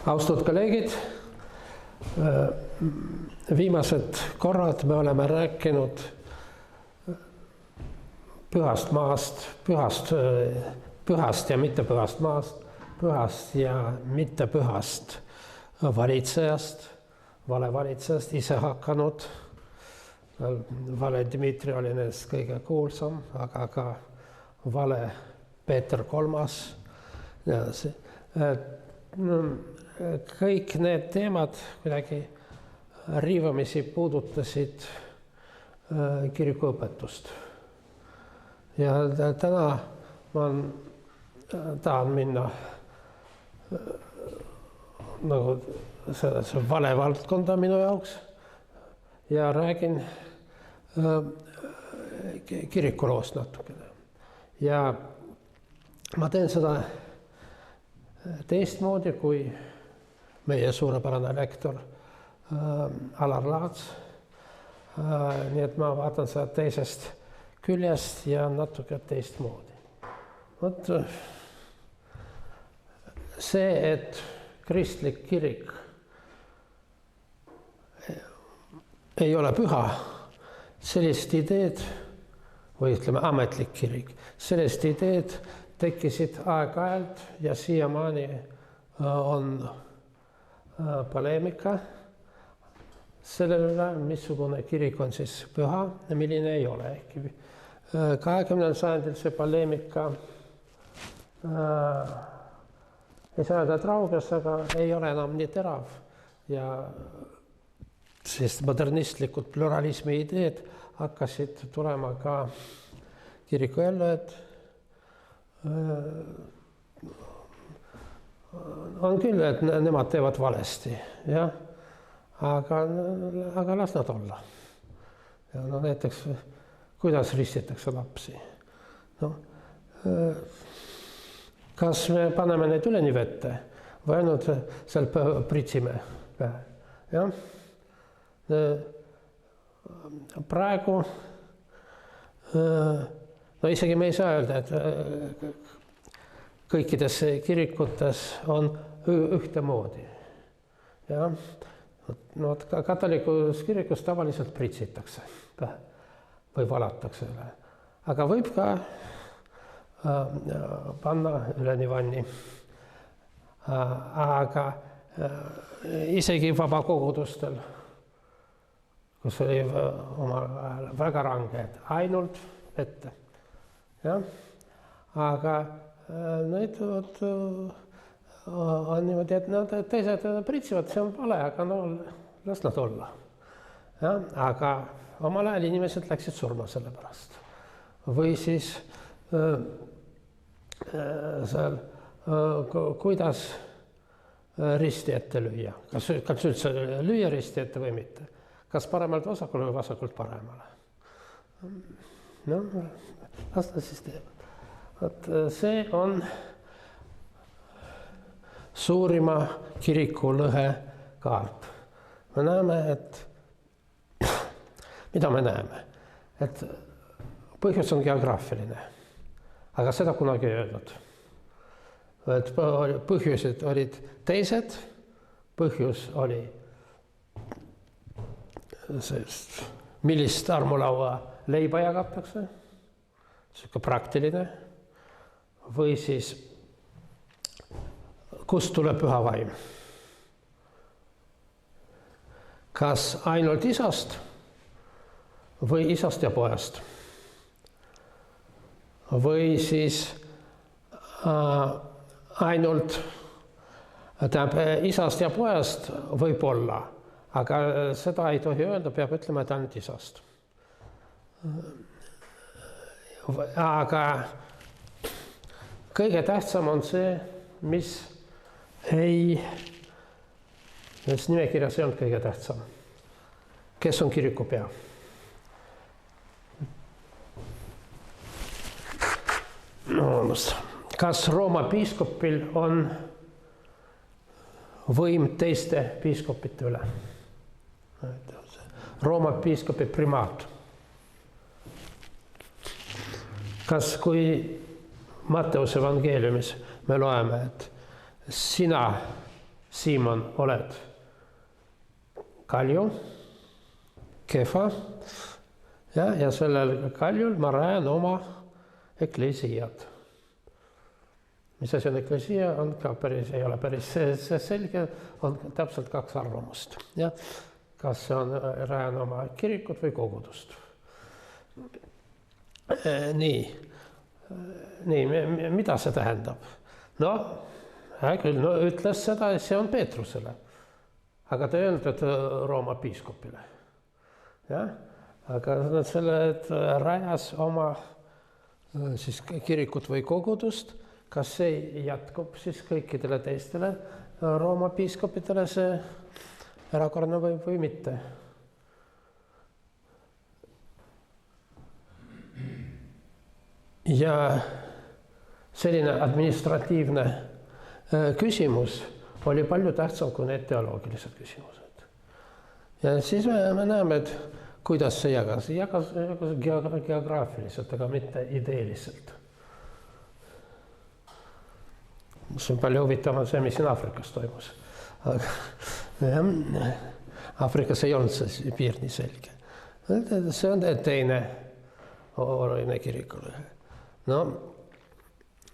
Austatud kolleegid, viimased korrad me oleme rääkinud pühast maast, pühast ja mittepühast maast, pühast ja mittepühast valitsejast, valevalitsejast, ise hakanud. Vale Dmitri oli nendest kõige kuulsam, aga ka vale Peeter Kolmas. Kõik need teemad kuidagi riivamisi puudutasid kirikuõpetust. Ja täna ma tahan minna nagu see vale valdkonda minu jaoks ja räägin kirikuloost natukene. Ja ma teen seda teistmoodi kui meie suurepärane lektor Alar Laats. Nii et ma vaatan seda teisest küljest ja natuke teistmoodi. Vot see, et kristlik kirik ei ole püha, sellist ideed, või ütleme ametlik kirik, sellist ideed tekkisid aeg-ajalt ja siiamaani on poleemika sellele, missugune kirik on siis püha ja milline ei ole. 20. sajandil see poleemika ei saa öelda rauges, aga ei ole enam nii terav ja siis modernistlikud pluralismi ideed hakkasid tulema ka kiriku ellu, et on küll, et nemad teevad valesti, jah, aga las nad olla. Ja no näiteks, kuidas ristitakse lapsi? No, kas me paneme neid üleni vette või ainult seal pritsime pähe? Jah? Praegu no isegi me ei saa öelda, et kõikides kirikutes on ühtemoodi. Ja? No, katolikus kirikus tavaliselt pritsitakse või valatakse üle. Aga võib ka panna üleni vanni. Aga isegi vabakogudustel, kus oli omal ajal väga range, et ainult ette. Ja? Aga need on niimoodi, et nad teised pritsivad, see on vale, aga no las nad olla. Ja? Aga omal ajal inimesed läksid surma selle pärast. Või siis seal, kuidas risti ette lüüa. Kas üldse lüüa risti ette või mitte? Kas paremalt vasakule või vasakult paremale? No, las ta siis teeb. See on suurima kiriku lõhe kaart. Me näeme, mida me näeme? Et põhjus on geograafiline, aga seda kunagi ei öelnud. Et põhjused olid teised, põhjus oli millist armulaua leiba jagatakse, selline praktiline, või siis kust tuleb püha vaim. Kas ainult isast või isast ja pojast? Või siis ainult isast ja pojast võib olla, aga seda ei tohi öelda, peab ütlema, et ainult isast. Aga kõige tähtsam on see, mis nimekirjas ei olnud kõige tähtsam. Kes on kiriku pea? Kas Rooma piiskopil on võim teiste piiskopite üle? Rooma piiskopi primaat. Kas kui Matteuse evangeeliumis me loeme, et sina Siimon, oled kalju, kehva ja sellel kaljul ma rajan oma ekklesiat. Mis asi on eklesia, on ka ei ole päris selge, on täpselt kaks arvamust. Ja? Kas see on rajan oma kirikut või kogudust. Nii, mida see tähendab? No, küll ütles seda, see on Peetrusele, aga ta ei öelnud Rooma piiskopile. Ja? Aga selle rajas oma siis kirikut või kogudust, kas see jätkub siis kõikidele teistele Rooma piiskopidele see erakordne või mitte? Ja selline administratiivne küsimus oli palju tähtsam kui need teoloogilised küsimused. Ja siis me näeme, et kuidas see jagas geograafiliselt, aga mitte ideeliselt. See on palju huvitavam see, mis siin Aafrikas toimus. Aafrikas ei olnud see piir nii selge. See on teine oluline kirik. No,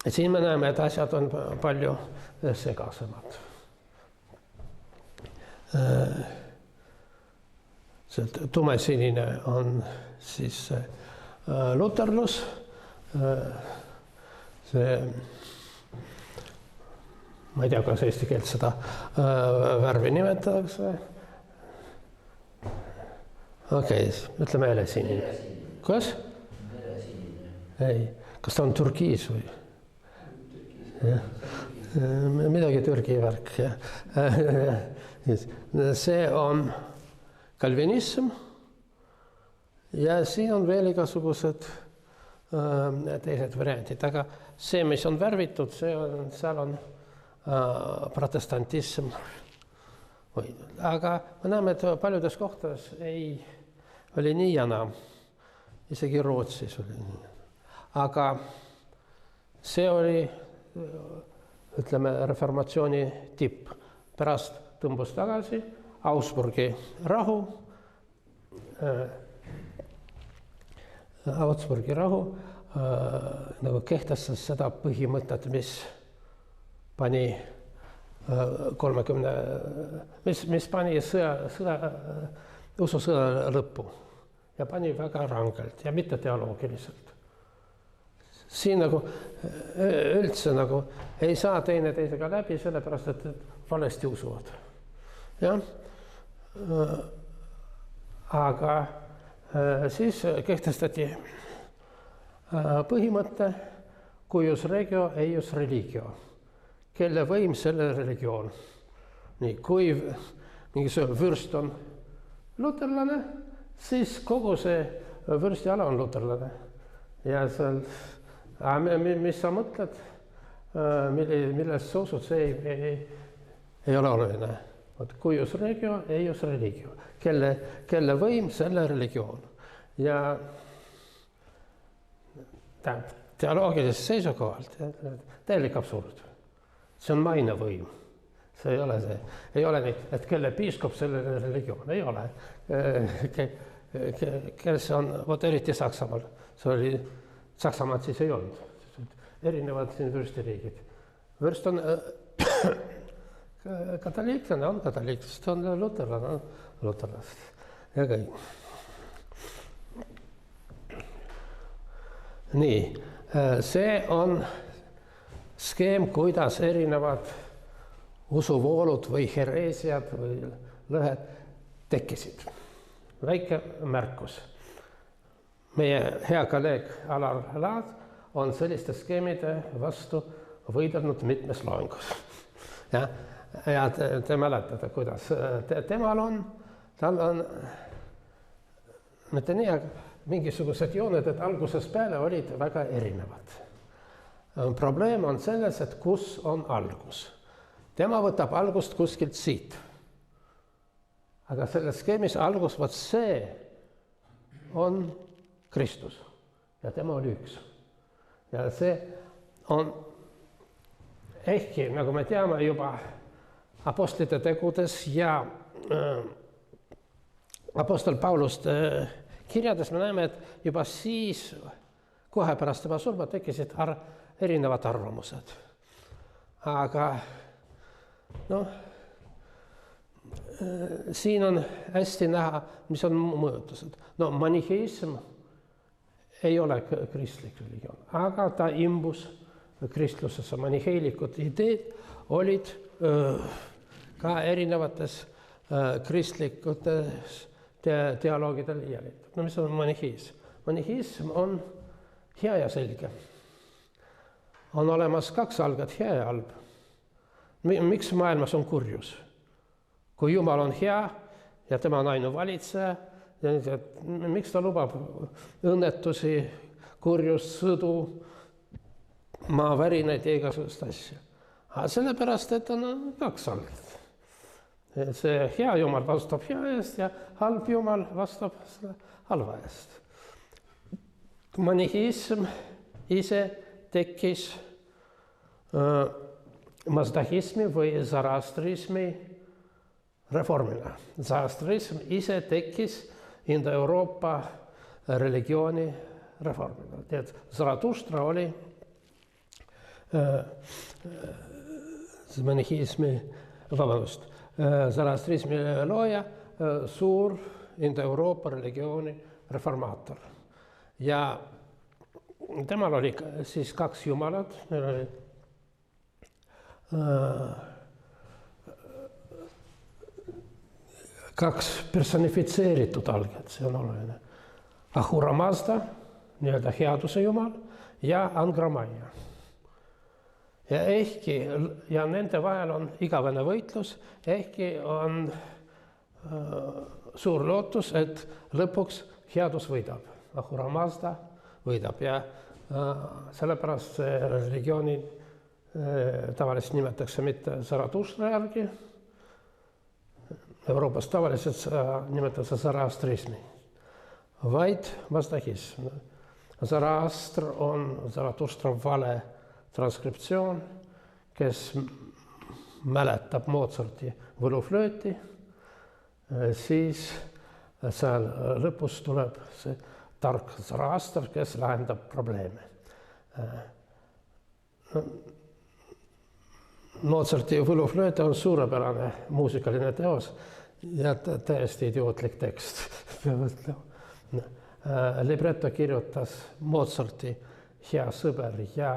siin me näeme, et asjad on palju segasemad. See tumesinine on siis luterlus, see ma ei tea, kas eesti keelt seda värvi nimetatakse. Okei, ütleme helesinine. Kas? Ei, kas ta on türkiis või? Midagi türgi värk. See on kalvinism ja siin on veel igasugused teised variandid, aga see, mis on värvitud, seal on protestantism. Aga me näeme, et paljudes kohtades oli nii ja naa. Isegi Rootsis oli nii. Aga see oli, ütleme, reformatsiooni tipp. Pärast tõmbus tagasi Augsburgi rahu. Augsburgi rahu nagu kehtestas seda põhimõtet, mis pani 30, mis pani ususõja lõppu ja pani väga rangelt ja mitte teoloogiliselt. Siin nagu üldse nagu ei saa teine teisega läbi, sellepärast et valesti usuvad. Ja? Aga siis kehtestati põhimõte cuius regio eius religio. Kelle võim, selle religioon. Nii, kui mingisugune vürst on luterlane, siis kogu see vürsti ala on luterlane. Ja seal, mis sa mõtled, millest sa usud, see ei ole oluline. Cuius regio, eius religio. Kelle võim, selle religioon. Ja teoloogilisest seisukohalt täielik absurd. See on mainevõim. See ei ole see. Ei ole nii, et kelle piiskop selle religioon. Ei ole. Kes on, eriti Saksamaal. See oli, Saksamaad siis ei olnud. Erinevad siin vürstiriigid. Vürst on katoliiklane, on katoliiklast, on luterlane, on luterlast. Ja kõik. Nii, see on skeem, kuidas erinevad usuvoolud või hereesiad või lõhed tekkisid. Väike märkus. Meie hea kolleeg Alar Laad on selliste skeemide vastu võidelnud mitmes loengus. Ja te mäletate, kuidas temal on, tal on mitte nii, aga mingisugused jooned, et algusest peale olid väga erinevad. Probleem on selles, et kus on algus. Tema võtab algust kuskilt siit. Aga selles skeemis algus, võt see on Kristus. Ja tema oli üks. Ja see on, ehkki, nagu me teame juba Apostlite tegudes ja Apostel Pauluste kirjades me näeme, et juba siis, kohe pärast tema surma, tekkisid erinevad arvamused. Aga siin on hästi näha, mis on mõjutused. Maniheism ei ole kristlik religioon, aga ta imbus kristlusesse. Maniheilikud ideed olid ka erinevates kristlikutes teoloogidel jälgitud. Mis on maniheism? Maniheism on hea ja selge. On olemas kaks algat, hea ja halb. Miks maailmas on kurjus? Kui Jumal on hea ja tema on ainuvalitseja, miks ta lubab õnnetusi, kurjust, sõdu, maavärinaid ja igasugust asja? Sellepärast, et on kaks algat. See hea Jumal vastab hea eest ja halb Jumal vastab halva eest. Maniheism ise tekkis mazdahismi või zoroastrismi reformina. Zoroastrism ise tekkis Indoeuroopa religiooni reformina. Zaratustra oli zoroastrismi looja, suur Indoeuroopa religiooni reformaator. Ja temal oli siis kaks jumalat, meil oli kaks personifitseeritud alget, see on oluline. Ahura Mazda, nii-öelda headuse jumal, ja Angra Maia. Ja nende vahel on igavene võitlus, ehkki on suur lootus, et lõpuks headus võidab. Ahura Mazda võidab ja sellepärast see religiooni tavaliselt nimetatakse mitte Zaratustra järgi, Euroopas tavaliselt nimetatakse zoroastrismi, vaid mazdahism. Zoroastr on Zaratustra vale transkriptsioon, kes mäletab Mozarti võluflööti, siis seal lõpus tuleb see tark Zoroaster, kes lahendab probleeme. Mozarti võluflööt on suurepärane muusikaline teos ja täiesti idiootlik tekst. Libretto kirjutas Mozarti hea sõber ja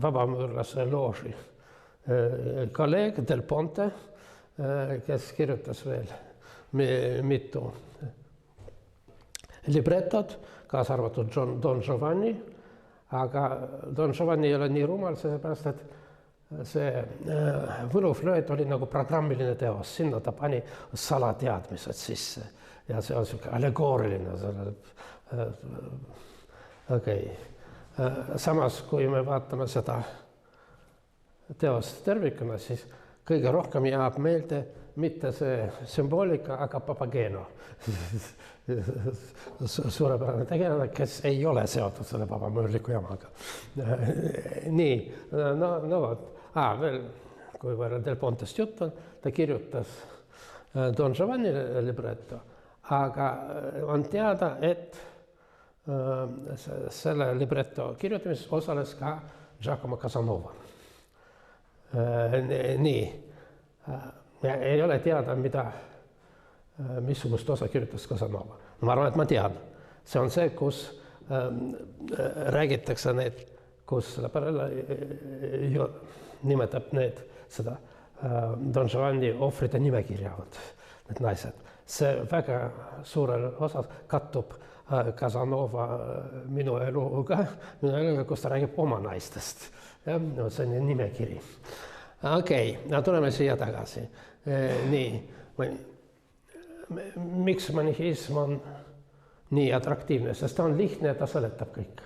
vabamüürlase looži kolleeg Del Ponte, kes kirjutas veel mitu libretot, kaasa arvatud Don Giovanni, aga Don Giovanni ei ole nii rumal, sellepärast, et see võluflööt oli nagu programmiline teos, sinna ta pani salateadmised sisse ja see on selline allegooriline. Samas, kui me vaatame seda teost tervikuna, siis kõige rohkem jääb meelde mitte see sümboolika, aga Papageno. Suurepärane tegelane, kes ei ole seotud selle vabamüürliku jamaga. Nii, veel, kui võrra Del Pontest jutt on, ta kirjutas Don Giovanni libretto, aga on teada, et selle libretto kirjutamises osales ka Giacomo Casanova. Nii, ei ole teada, missugust osa kirjutas Casanova. Ma arvan, et ma tean. See on see, kus räägitakse need, kus nimetab need seda Don Giovanni ohvrite nimekirjavad, need naised. See väga suurel osas kattub Casanova minu eluga, kus ta räägib oma naistest. See on nimekiri. Tuleme siia tagasi. Nii, miks maniheism on nii atraktiivne, sest ta on lihtne ja ta seletab kõik.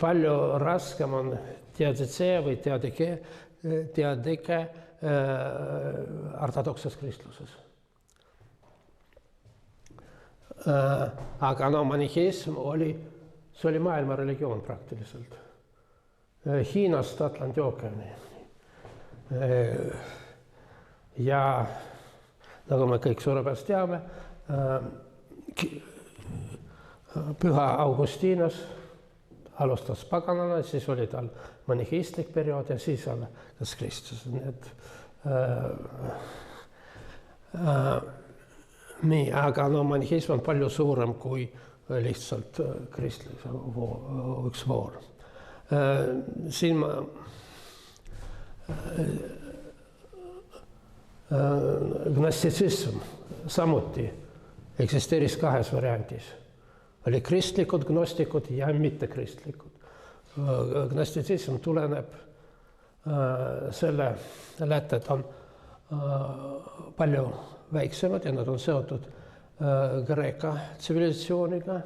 Palju raskem on teaditsee või teadike ortodokses kristluses. Aga maniheism see oli maailma religioon praktiliselt. Hiinast Atlandi ookeani. Ja nagu me kõik suurepärast teame, püha Augustinos alustas paganana, siis oli tal maniheistlik periood ja siis alles Kristus. Nii, aga maniheism on palju suurem kui lihtsalt kristluse üks voor. Siin gnostitsism samuti eksisteeris kahes variandis. Oli kristlikud gnostikud ja mittekristlikud. Gnostitsism tuleneb selle lätted on palju väiksemad ja nad on seotud Kreeka tsivilisatsiooniga,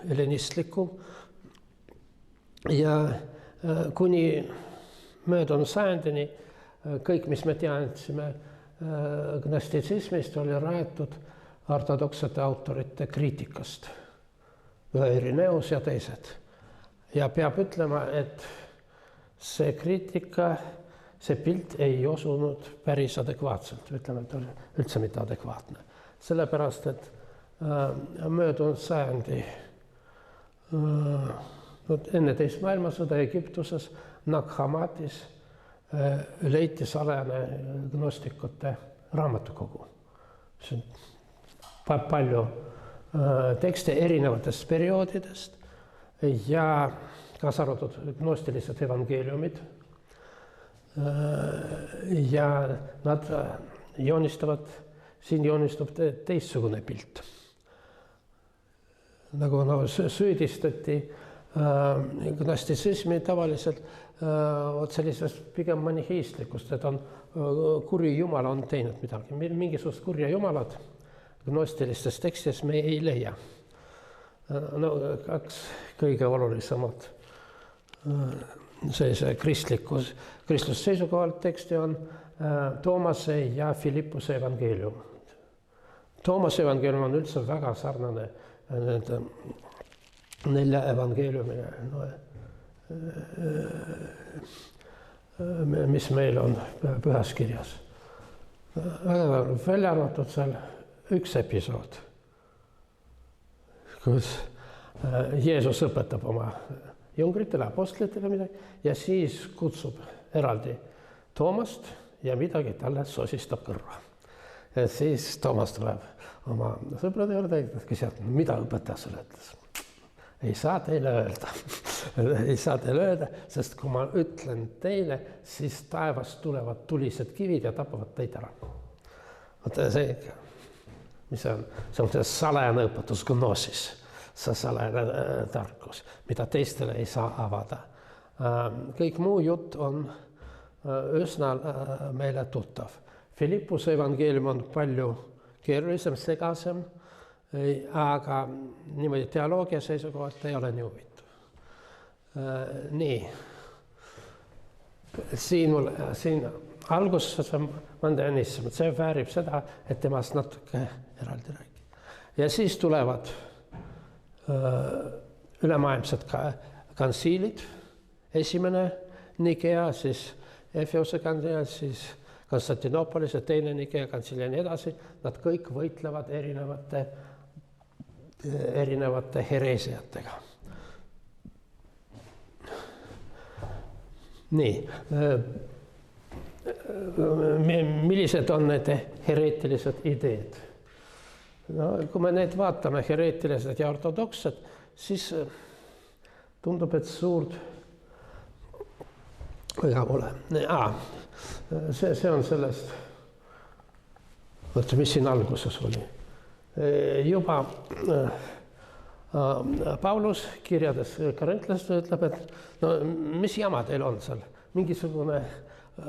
helenistliku. Ja kuni möödunud sajandini kõik, mis me teadsime gnostitsismist, oli rajatud ortodoksete autorite kriitikast. Ireneus ja teised. Ja peab ütlema, et see kriitika, see pilt ei osunud päris adekvaatselt. Ütleme, et oli üldse mitte adekvaatne. Sellepärast, et möödunud sajandi enne teist maailmasõda Egiptuses Nag-Hammatis leiti salajane gnostikute raamatukogu. See on palju tekste erinevatest perioodidest ja kaasa arvatud gnostilised evangeeliumid. Ja nad joonistavad, siin joonistub teistsugune pilt. Nagu süüdistati gnostitsismi tavaliselt sellisest pigem maniheistlikust, et on kuri jumal on teinud midagi. Mingisugust kurja jumalat gnostilistes tekstis me ei leia. No, kaks kõige olulisemad sellise kristluse seisukohalt teksti on Toomase ja Philippuse evangeelium. Toomase evangeelium on üldse väga sarnane nende 4 evangeeliumile, mis meil on pühas kirjas. Välja arvatud seal üks episood, kus Jeesus õpetab oma jungritele, apostlitele midagi ja siis kutsub eraldi Toomast ja midagi talle sosistab kõrva. Ja siis Toomas tuleb oma sõprade juurde ja küsib, mida õpetaja sulle ütles. Ei saa teile öelda. Ei saa teile öelda, sest kui ma ütlen teile, siis taevast tulevad tulised kivid ja tapavad teid ära. See, mis on? See on salajane õpetus gnoosis. See salajane tarkus, mida teistele ei saa avada. Kõik muu jutt on üsna meile tuttav. Philippuse evangeelium on palju keerulisem, segasem, aga niimoodi teoloogia seisukohalt ei ole nii huvitav. Nii. Siin alguses mandanism, see väärib seda, et temast natuke eraldi räägib. Ja siis tulevad ülemaailmsed kantsiilid, esimene Nikea, siis Efeuse kantsiil, siis Konstantinoopolis ja teine Nikea kantsiil ja nii edasi. Nad kõik võitlevad erinevate hereesiatega. Nii. Millised on need hereetilised ideed? No, kui me need vaatame, hereetilised ja ortodoksed, siis tundub, et suurt ega pole. See on sellest, mis siin alguses oli. Juba Paulus kirjades korintlasele ütleb, et no, mis jama teil on seal? Mingisugune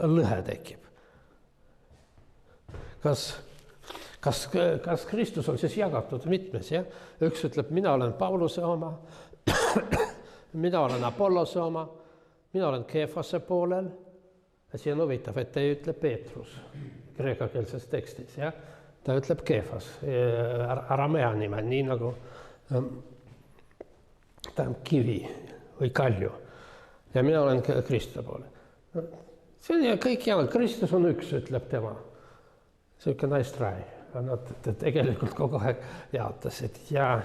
lõhe tekib. Kas Kristus on siis jagatud mitmes? Ja? Üks ütleb, mina olen Pauluse oma, mina olen Apollose oma, mina olen Keefase poolel. Ja siin on huvitav, et ta ei ütle Peetrus kreekakeelses tekstis. Ja? Ta ütleb Keefas, aramea nime, nii nagu ta on kivi või kalju. ja mina olen Kristuse poole. See on kõik hea, Kristus on üks, ütleb tema. Siuke nice try. Nad tegelikult kogu aeg jaotasid ja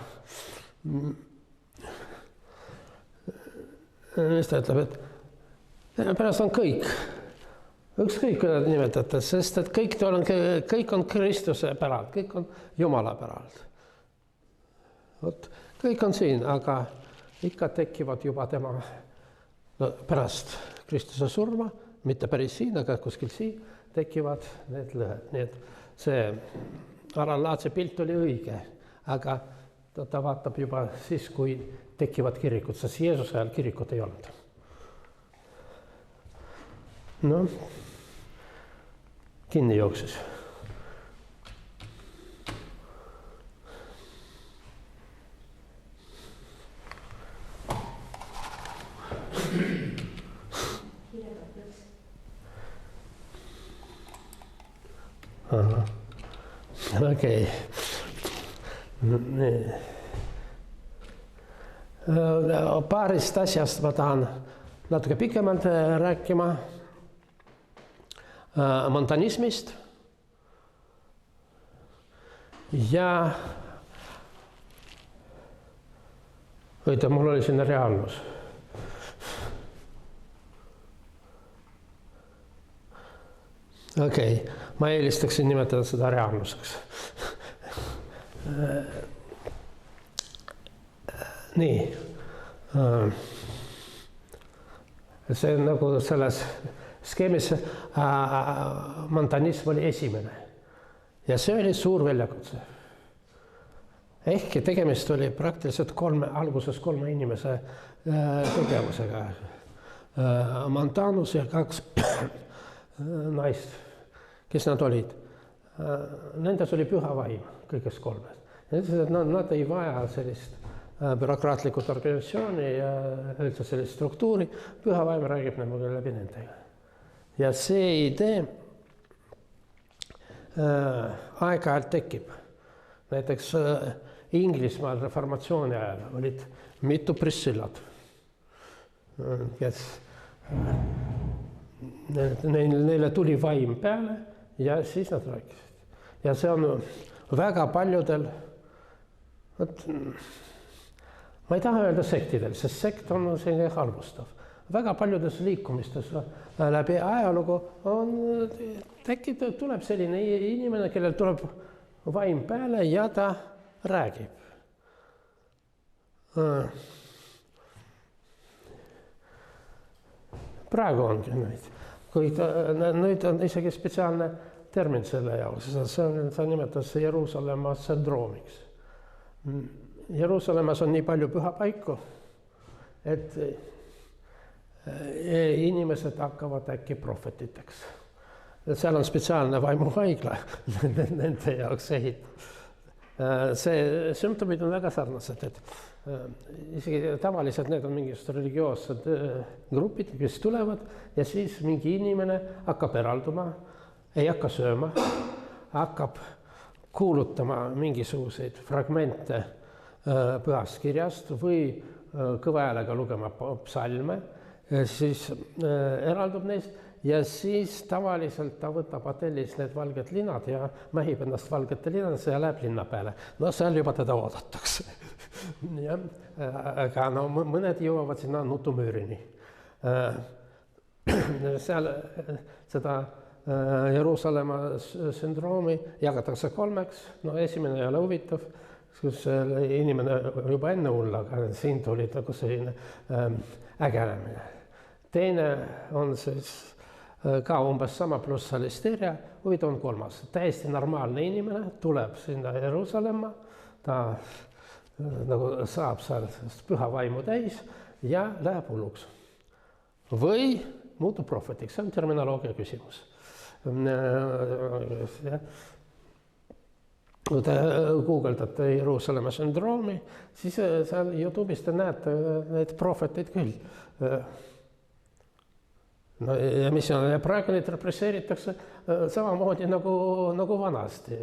mis ta ütleb, et pärast on kõik. Ükskõik, kuidas nimetate, sest et kõik on Kristuse päralt, kõik on Jumala päralt. Kõik on siin, aga ikka tekivad juba tema pärast Kristuse surma, mitte päris siin, aga kuskil siin tekivad need lõhed. Nii et see Alar Laatsi pilt oli õige, aga ta vaatab juba siis, kui tekivad kirikud, sest Jeesuse ajal kirikut ei olnud. No, kinni jooksis. Aha. Okei. Paarist asjast ma tahan natuke pikemalt rääkima. Montanismist ja mul oli sinna reaalsus. Okei, ma eelistaksin nimetada seda reaalsuseks. Nii. See on nagu selles skeemis montanism oli esimene ja see oli suur väljakutse. Ehkki tegemist oli praktiliselt alguses kolme inimese tegevusega. Montanus ja 2 naist, kes nad olid. Nendes oli püha vaim kõigest 3. Nad ei vaja sellist bürokraatlikult organisatsiooni ja üldse sellist struktuuri. Püha vaim räägib nagu läbi nendega. Ja see idee aeg-ajalt tekib. Näiteks Inglismaal reformatsiooni ajal olid mitu Priscillat, kes neile tuli vaim peale ja siis nad rääkisid. Ja see on väga paljudel, ma ei taha öelda sektidel, sest sekt on selline halvustav. Väga paljudes liikumistes läbi ajalugu tuleb selline inimene, kellel tuleb vaim peale ja ta räägib. Praegu ongi neid. Kuid nüüd on isegi spetsiaalne termin selle jaoks. See nimetas Jeruusalemma sündroomiks. Jeruusalemmas on nii palju pühapaiku, et inimesed hakkavad äkki prohvetiteks. Seal on spetsiaalne vaimuhaigla nende jaoks ehitud. See sümptomid on väga sarnased, et isegi tavaliselt need on mingisugused religioossed grupid, kes tulevad ja siis mingi inimene hakkab eralduma, ei hakka sööma, hakkab kuulutama mingisuguseid fragmente pühast kirjast või kõva häälega lugema psalme, siis eraldub neist ja siis tavaliselt ta võtab hotellis need valged linad ja mähib ennast valgete linadesse ja läheb linna peale. No seal juba teda oodatakse. Aga mõned jõuavad sinna nutumüürini. Seal seda Jeruusalemma sündroomi jagatakse 3. No esimene ei ole huvitav, kus inimene juba enne hull, aga siin tuli nagu selline ägenemine. Teine on siis ka umbes sama pluss listeeria, huvitav on 3. Täiesti normaalne inimene tuleb sinna Jeruusalemma, ta nagu saab seal püha vaimu täis ja läheb hulluks. Või muutub prohvetiks, see on terminoloogia küsimus. Kui te guugeldate Jeruusalemma sündroomi, siis seal YouTube'is te näete neid prohveteid küll. No, ja mis on, ja praegu neid represseeritakse samamoodi nagu vanasti.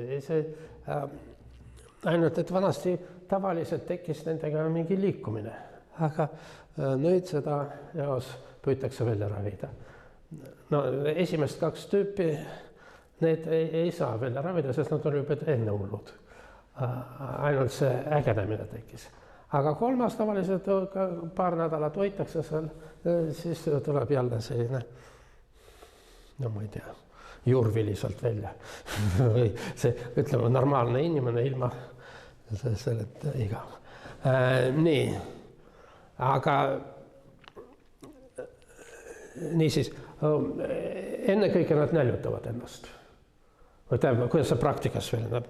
Ainult, et vanasti tavaliselt tekkis nendega mingi liikumine. aga nüüd seda eos püütakse välja ravida. No esimest 2 tüüpi, need ei saa välja ravida, sest nad on juba enne hullud. Ainult see ägenemine tekkis. Aga 3. tavaliselt paar nädalat hoitakse seal, siis tuleb jälle selline, no ma ei tea, juurvili sealt välja. Või see, ütleme, normaalne inimene ilma selleta igav. Nii, aga niisiis, ennekõike nad näljutavad ennast. Või tähendab, kuidas see praktikas veel? Nad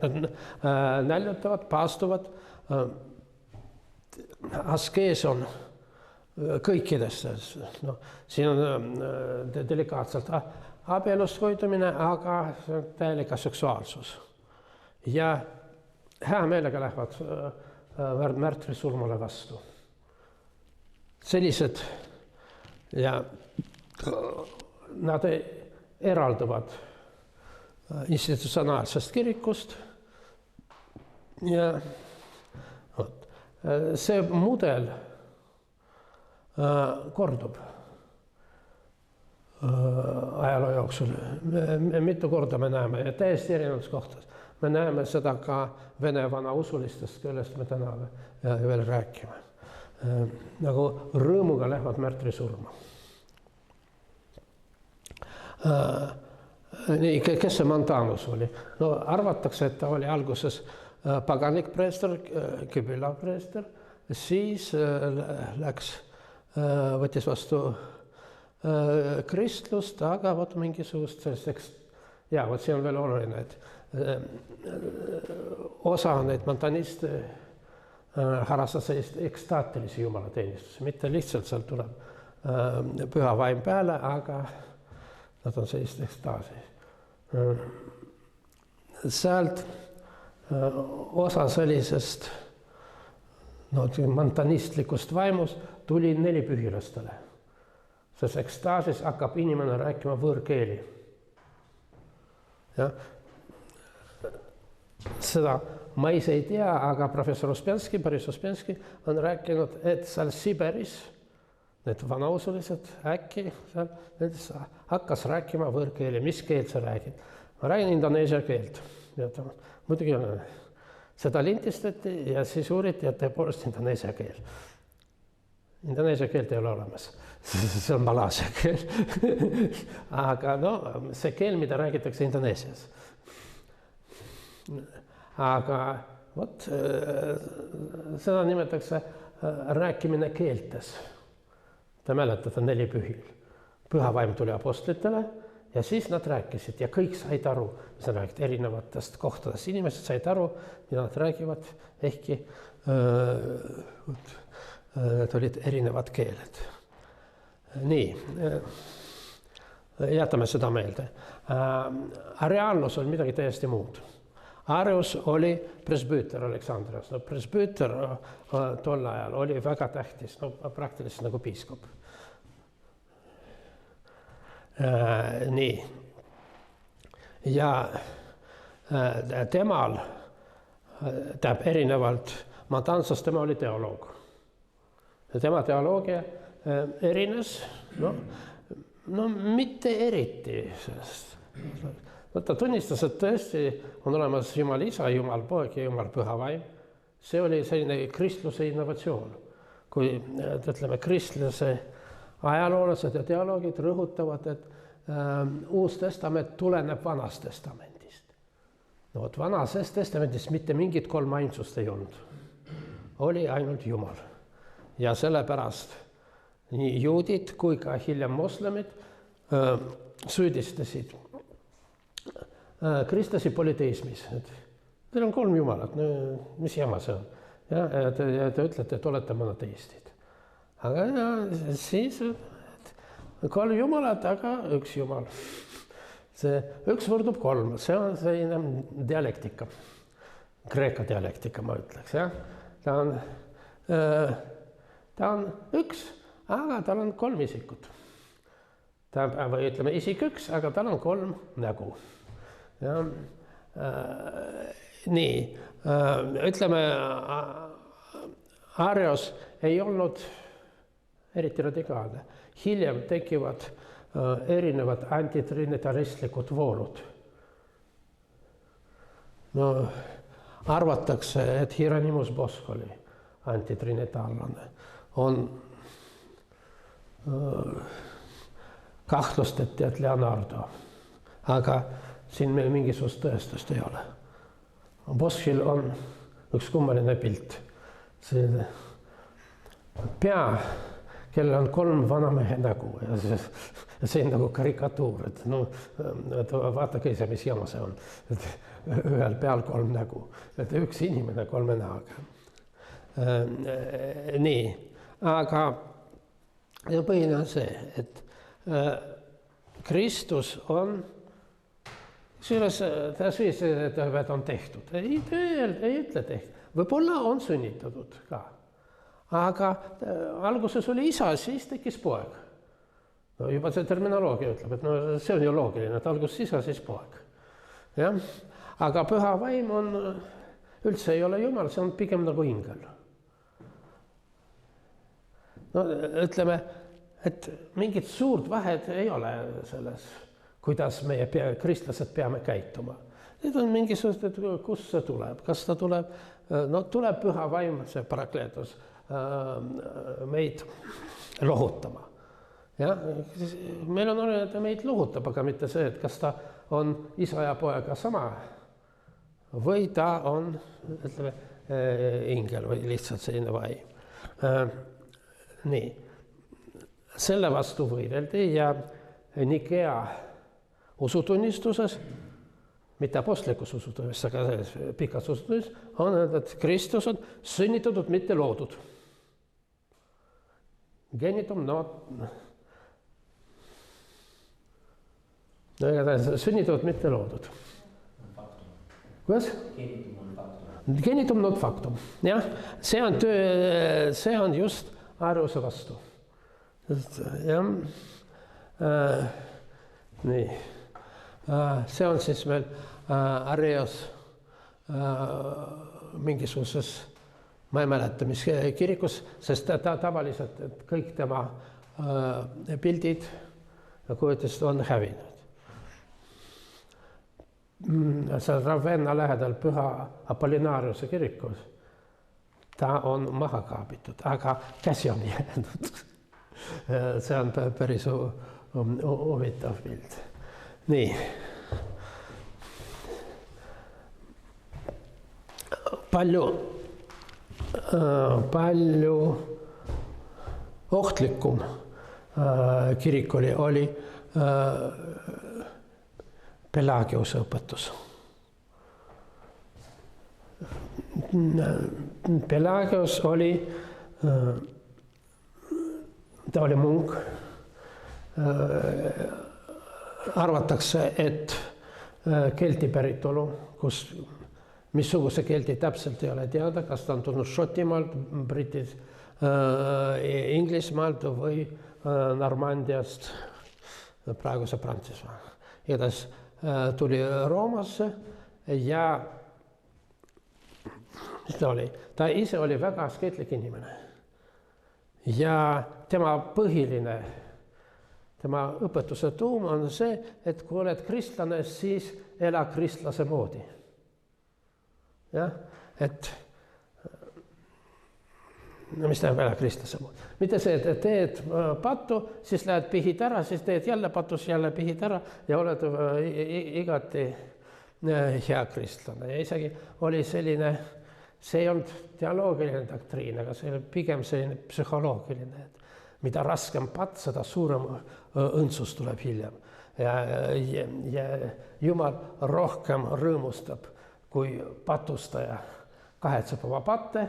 näljutavad, paastuvad. Askees on kõikides, no, siin on delikaatselt abielust hoidumine, aga see on täielik seksuaalsus. Ja hea meelega lähevad märtrisurmale vastu. Sellised ja nad eralduvad institutsionaalsest kirikust ja see mudel kordub ajaloo jooksul. Mitu korda me näeme ja täiesti erinevates kohtades. Me näeme seda ka vene vanausulistest, kellest me täna veel räägime. Nagu rõõmuga lähevad märtrisurma. Nii, kes see Montanus oli? No arvatakse, et ta oli alguses paganlik preester, Kübila preester, siis võttis vastu kristlust, aga võt mingisugust sellisteks, ja võt see on veel oluline, et osa neid montaniste harrastas sellist ekstaatilisi jumalateenistusi, mitte lihtsalt sealt tuleb püha vaim peale, aga nad on sellist ekstaasi. Sealt osa sellisest montanistlikust vaimust tuli nelipühilastele. Sest ekstaasis hakkab inimene rääkima võõrkeeli. Ja? Seda ma ise ei tea, aga professor Uspenski, Boris Uspenski on rääkinud, et seal Siberis need vanausulised äkki seal hakkas rääkima võõrkeeli. Mis keelt sa räägid? Ma räägin indoneesia keelt. Muidugi seda lintistati ja siis uuriti, et tõepoolest indoneesia keel. Indoneesia keelt ei ole olemas. See on malaasia keel. Aga no, see keel, mida räägitakse Indoneesias. Aga vot, seda nimetatakse rääkimine keeltes. Te mäletate 4 pühil. Püha vaim tuli apostlitele ja siis nad rääkisid ja kõik said aru, mis nad räägid erinevatest kohtadest. Inimesed said aru, mida nad räägivad, ehkki need olid erinevad keeled. Nii, jätame seda meelde. Reaalsus oli midagi täiesti muud. Arius oli presbüüter Aleksandrias. No, presbüüter tol ajal oli väga tähtis, no, praktiliselt nagu piiskop. Nii. Ja temal, tähendab erinevalt Montansast, tema oli teoloog. Ja tema teoloogia erines, no mitte eriti sellest. Ta tunnistas, et tõesti on olemas Jumal Isa, Jumal Poeg ja Jumal Püha Vaim. See oli selline kristluse innovatsioon. Kui, ütleme, kristluse ajaloolased ja teoloogid rõhutavad, et Uus Testament tuleneb Vanast Testamendist. No, vot, Vanas Testamendis mitte mingit kolmainsust ei olnud. Oli ainult Jumal. Ja sellepärast nii juudid kui ka hiljem moslemid süüdistasid kristlasi polüteismis. Teil on 3 jumalat, mis jama see on? Ja te ütlete, et olete monoteistid. Aga ja, siis 3 jumalat, aga 1 jumal. See 1 võrdub 3, see on selline dialektika. Kreeka dialektika, ma ütleks. Ja? Ta on 1, aga tal on 3 isikut. Või ütleme isik 1, aga tal on 3 nägu. Ja, nii, ütleme, Arios ei olnud eriti radikaalne. Hiljem tekivad erinevad antitrinitariistlikud voolud. No, arvatakse, et Hieronymus Bosch oli antitrinitaarlane. On kahtlustati, et Leonardo, aga siin meil mingisugust tõestust ei ole. Boschil on üks kummaline pilt. See pea, kellel on 3 vanamehe nägu ja see on nagu karikatuur, et no vaadake ise, mis jama see on. Et ühel peal 3 nägu, et üks inimene 3 näoga. Nii, aga põhiline on see, et Kristus on, ta süüdistused on tehtud, ei ütle tehtud, võib-olla on sünnitatud ka, aga alguses oli isa, siis tekkis poeg. No juba see terminoloogia ütleb, et no see on ju loogiline, et alguses isa, siis poeg. Ja? Aga püha vaim on, üldse ei ole Jumal, see on pigem nagu ingel. No ütleme, et mingit suurt vahet ei ole selles, kuidas meie kristlased peame käituma. Need on mingisugused, et kus see tuleb, kas ta tuleb, no tuleb püha vaim, see parakleetus, meid lohutama. Ja? Meil on olnud, et meid lohutab, aga mitte see, et kas ta on isa ja poega sama või ta on, ütleme, ingel või lihtsalt selline vaim. Nii, selle vastu võideldi ja Nikea usutunnistuses, mitte apostlikus usutunnistuses, aga selles pikas usutunnistuses, on öeldud, et Kristus on sünnitatud, mitte loodud. Genitum not... No igatahes sünnitatud, mitte loodud. Kuidas? Genitum not factum. Jah, see on just Ariuse vastu. Ja, nii. See on siis meil Arios mingisuguses, ma ei mäleta, mis kirikus, sest ta tavaliselt, et kõik tema pildid ja kujutised on hävinud. Seal Ravenna lähedal püha Apollinaariuse kirikus ta on maha kaabitud, aga käsi on jäänud. See on päris huvitav pilt. Nii. Palju ohtlikum kirik oli Pelagiuse õpetus. Pelagius oli, ta oli munk. Arvatakse, et kelti päritolu, kus missuguse kelti täpselt ei ole teada, kas ta on tulnud Šotimaalt, Britis, Inglismaalt või Normandiast, praeguse Prantsusmaa. Edas tuli Roomasse ja ta ise oli väga asketlik inimene. Ja tema õpetuse tuum on see, et kui oled kristlane, siis ela kristlase moodi. Ja? Et no mis tähendab ela kristlase moodi? Mitte see, et teed pattu, siis lähed pihid ära, siis teed jälle patus, jälle pihid ära ja oled igati hea kristlane. Ja isegi oli selline, see ei olnud teoloogiline doktriin, aga see oli pigem selline psühholoogiline, et mida raskem patt, seda suurem õndsus tuleb hiljem. Ja Jumal rohkem rõõmustab, kui patustaja kahetseb oma patte,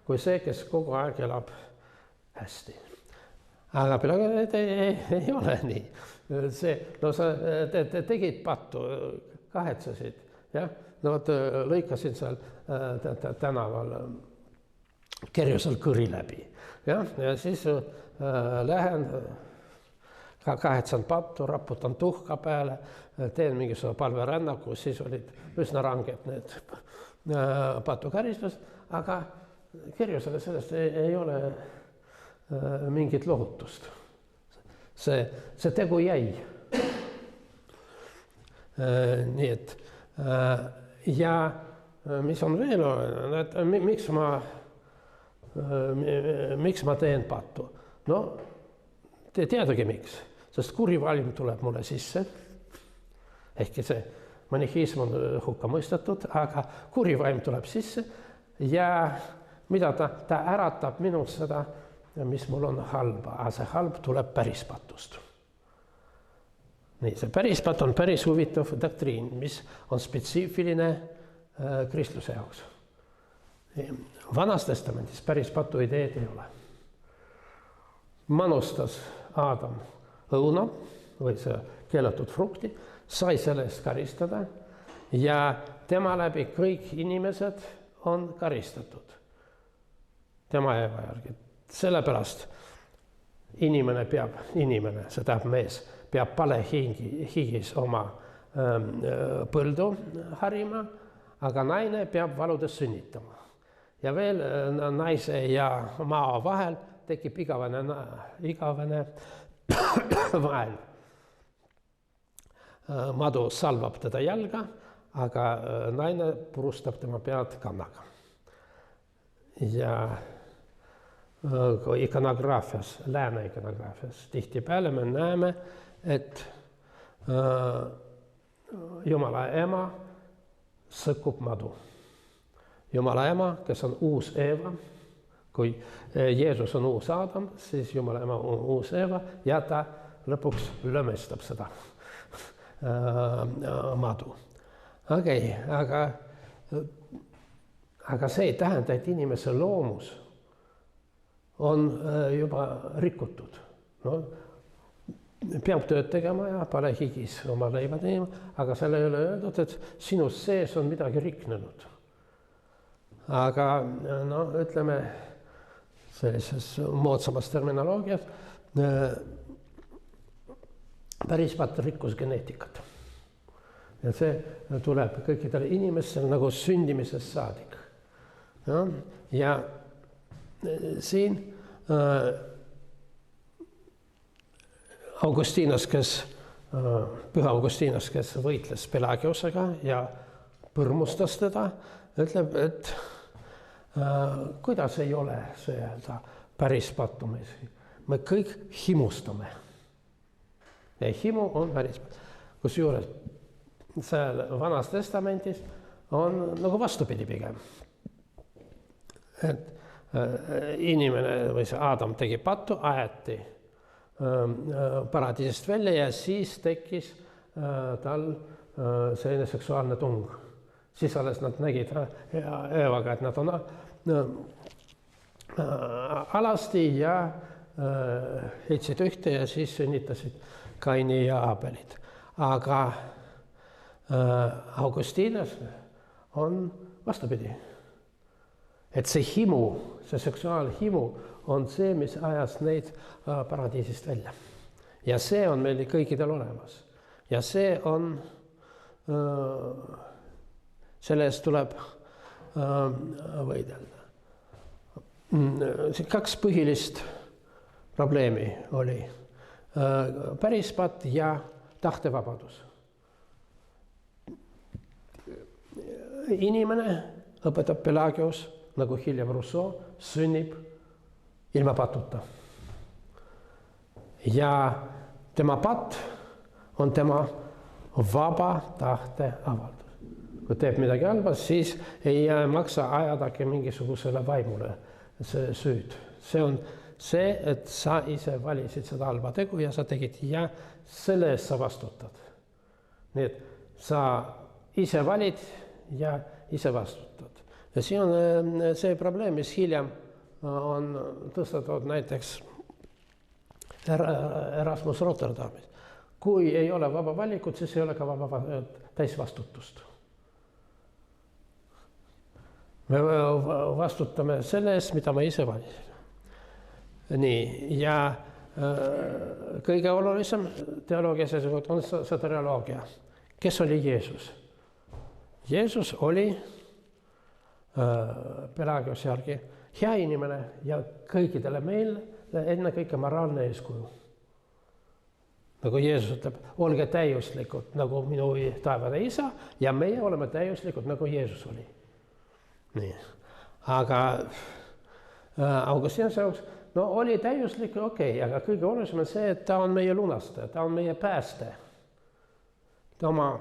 kui see, kes kogu aeg elab hästi. Aga peale ei ole nii. Sa tegid pattu, kahetsesid, jah? No lõikasin seal tänaval kerjusel kõri läbi. Ja siis lähen, kahetsen pattu, raputan tuhka peale, teen mingisugune palverännaku, siis olid üsna ranged need patukäristused, aga sellest ei ole mingit lohutust. See tegu jäi. Nii et ja mis on veel, et miks ma teen pattu? No, te teadagi miks, sest kuri vaim tuleb mulle sisse, ehkki see maniheism on hukka mõistetud, aga kuri vaim tuleb sisse ja mida ta äratab minus seda, mis mul on halba, aga see halb tuleb päris patust. Nii, see päris patt on päris huvitav doktriin, mis on spetsiifiline kristluse jaoks. Vanas testamendis päris patu ideed ei ole. Manustas Adam õuna või see keelatud frukti, sai selle eest karistada ja tema läbi kõik inimesed on karistatud. Tema Eeva järgi. Sellepärast inimene, see tähendab mees, peab palehigis oma põldu harima, aga naine peab valudes sünnitama. Ja veel naise ja maa vahel tekib igavene vael. Madu salvab teda jalga, aga naine purustab tema pead kannaga. Ja ikonograafias, lääne ikonograafias tihtipeale me näeme, et Jumala ema sõkub madu. Jumala ema, kes on uus Eeva, kui Jeesus on uus Adam, siis Jumala ema on uus Eeva ja ta lõpuks lömestab seda madu. Okei, aga see ei tähenda, et inimese loomus on juba rikutud. No, peab tööd tegema ja palehigis oma leiba teema, aga selle ei ole öeldud, et sinus sees on midagi riknenud. Aga no, ütleme sellises moodsamas terminoloogias, päris patt rikkus geneetikat. Ja see tuleb kõikidele inimestele nagu sündimisest saadik. Ja siin Püha Augustinas, kes võitles Pelagiusega ja põrmustas teda, ütleb, et kuidas ei ole see päris pattumisi. Me kõik himustame. Ja himu on päris patt. Kusjuures seal Vanas testamendis on nagu vastupidi pigem. Et inimene või see Adam tegi pattu, aeti paradiisist välja ja siis tekkis tal selline seksuaalne tung. Siis alles nad nägid Eevaga, et nad on alasti ja heitsid ühte ja siis sünnitasid Kaini ja Aabelit. Aga Augustinas on vastupidi. Et see himu, see seksuaalhimu on see, mis ajas neid paradiisist välja. Ja see on meil kõikidel olemas. Ja see on, selle eest tuleb võidelda. Kaks põhilist probleemi oli. Päris patt ja tahtevabadus. Inimene, õpetab Pelagius, nagu hiljem Rousseau, sünnib ilma patuta. Ja tema patt on tema vaba tahte avaldus. Kui teeb midagi halba, siis ei maksa ajadagi mingisugusele vaimule see süüd. See on see, et sa ise valisid seda halba tegu ja sa tegid ja selle eest sa vastutad. Nii et sa ise valid ja ise vastutad. Ja siin on see probleem, mis hiljem on tõstatatud näiteks Erasmus Rotterdamis. Kui ei ole vaba valikut, siis ei ole ka vaba täisvastutust. Me vastutame selle eest, mida me ise valisin. Nii, ja kõige olulisem teoloogia seisukoht on soterioloogia. Kes oli Jeesus? Jeesus oli Pelagiuse järgi hea inimene ja kõikidele meil ennekõike moraalne eeskuju. Nagu Jeesus ütleb, olge täiuslikud nagu minu taevane isa ja meie oleme täiuslikud nagu Jeesus oli. Nii. Aga Augustinuse jaoks, no oli täiuslik, okei, aga kõige olulisem on see, et ta on meie lunastaja, ta on meie pääste. Ta oma,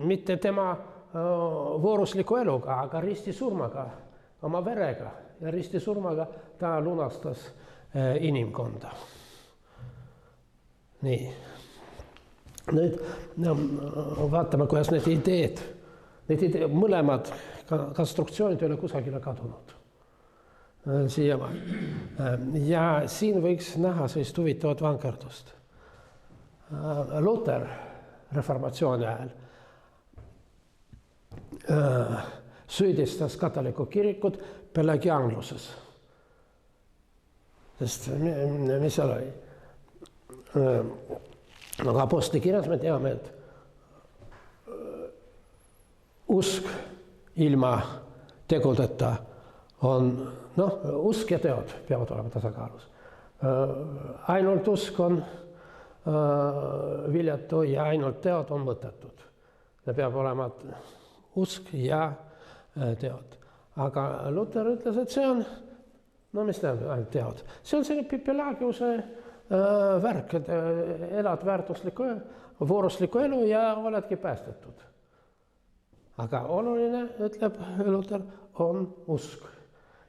mitte tema voorusliku eluga, aga ristisurmaga, oma verega ja ristisurmaga ta lunastas inimkonda. Nii. Nüüd vaatame, kuidas need ideed, mõlemad konstruktsioonid ei ole kusagile kadunud. Siiamaani. Ja siin võiks näha sellist huvitavat vankerdust. Luther reformatsiooni ajal süüdistas katoliku kirikut pelagianluses. Sest mis seal oli? Aga apostli kirjas me teame, et usk ilma tegudeta on, usk ja teod peavad olema tasakaalus. Ainult usk on viljatu ja ainult teod on mõttetud. Ja peab olema usk ja teod. Aga Luther ütles, et see on, mis tähendab ainult teod? See on selline Pelagiuse värk, et elad väärtuslikku, vooruslikku elu ja oledki päästetud. Aga oluline, ütleb Luther, on usk.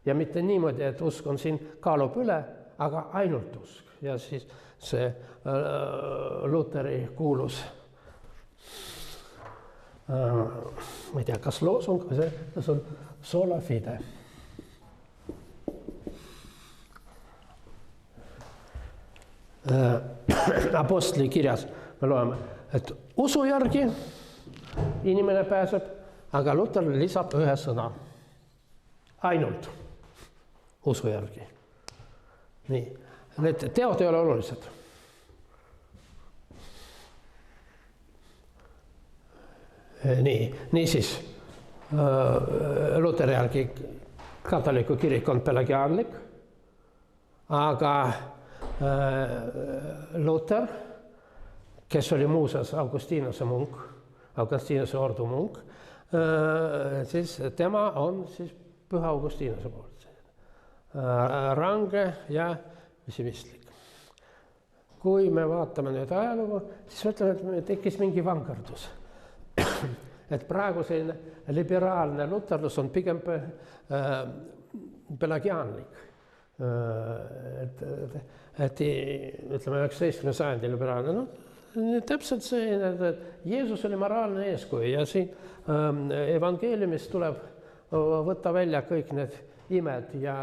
Ja mitte niimoodi, et usk on siin kaalub üle, aga ainult usk. Ja siis see Lutheri kuulus, ma ei tea, kas loosung, see on sola fide. Apostli kirjas me loeme, et usu järgi inimene pääseb, aga Luther lisab ühe sõna. Ainult usu järgi. Nii. Need teod ei ole olulised. Niisiis, Lutheri järgi katoliku kirik on pelagianlik, aga Luther, kes oli muuseas Augustinuse munk, Augustinuse ordu munk, siis tema on siis Püha Augustinuse poolt. Range ja pessimistlik. Kui me vaatame nüüd ajalugu, siis mõtleme, et meil tekkis mingi vankardus. Et praegu selline liberaalne luterlus on pigem pelagianlik. Et ütleme 19. sajandi liberaalne, täpselt see, et Jeesus oli moraalne eeskuju ja siin evangeeliumist tuleb võtta välja kõik need imed ja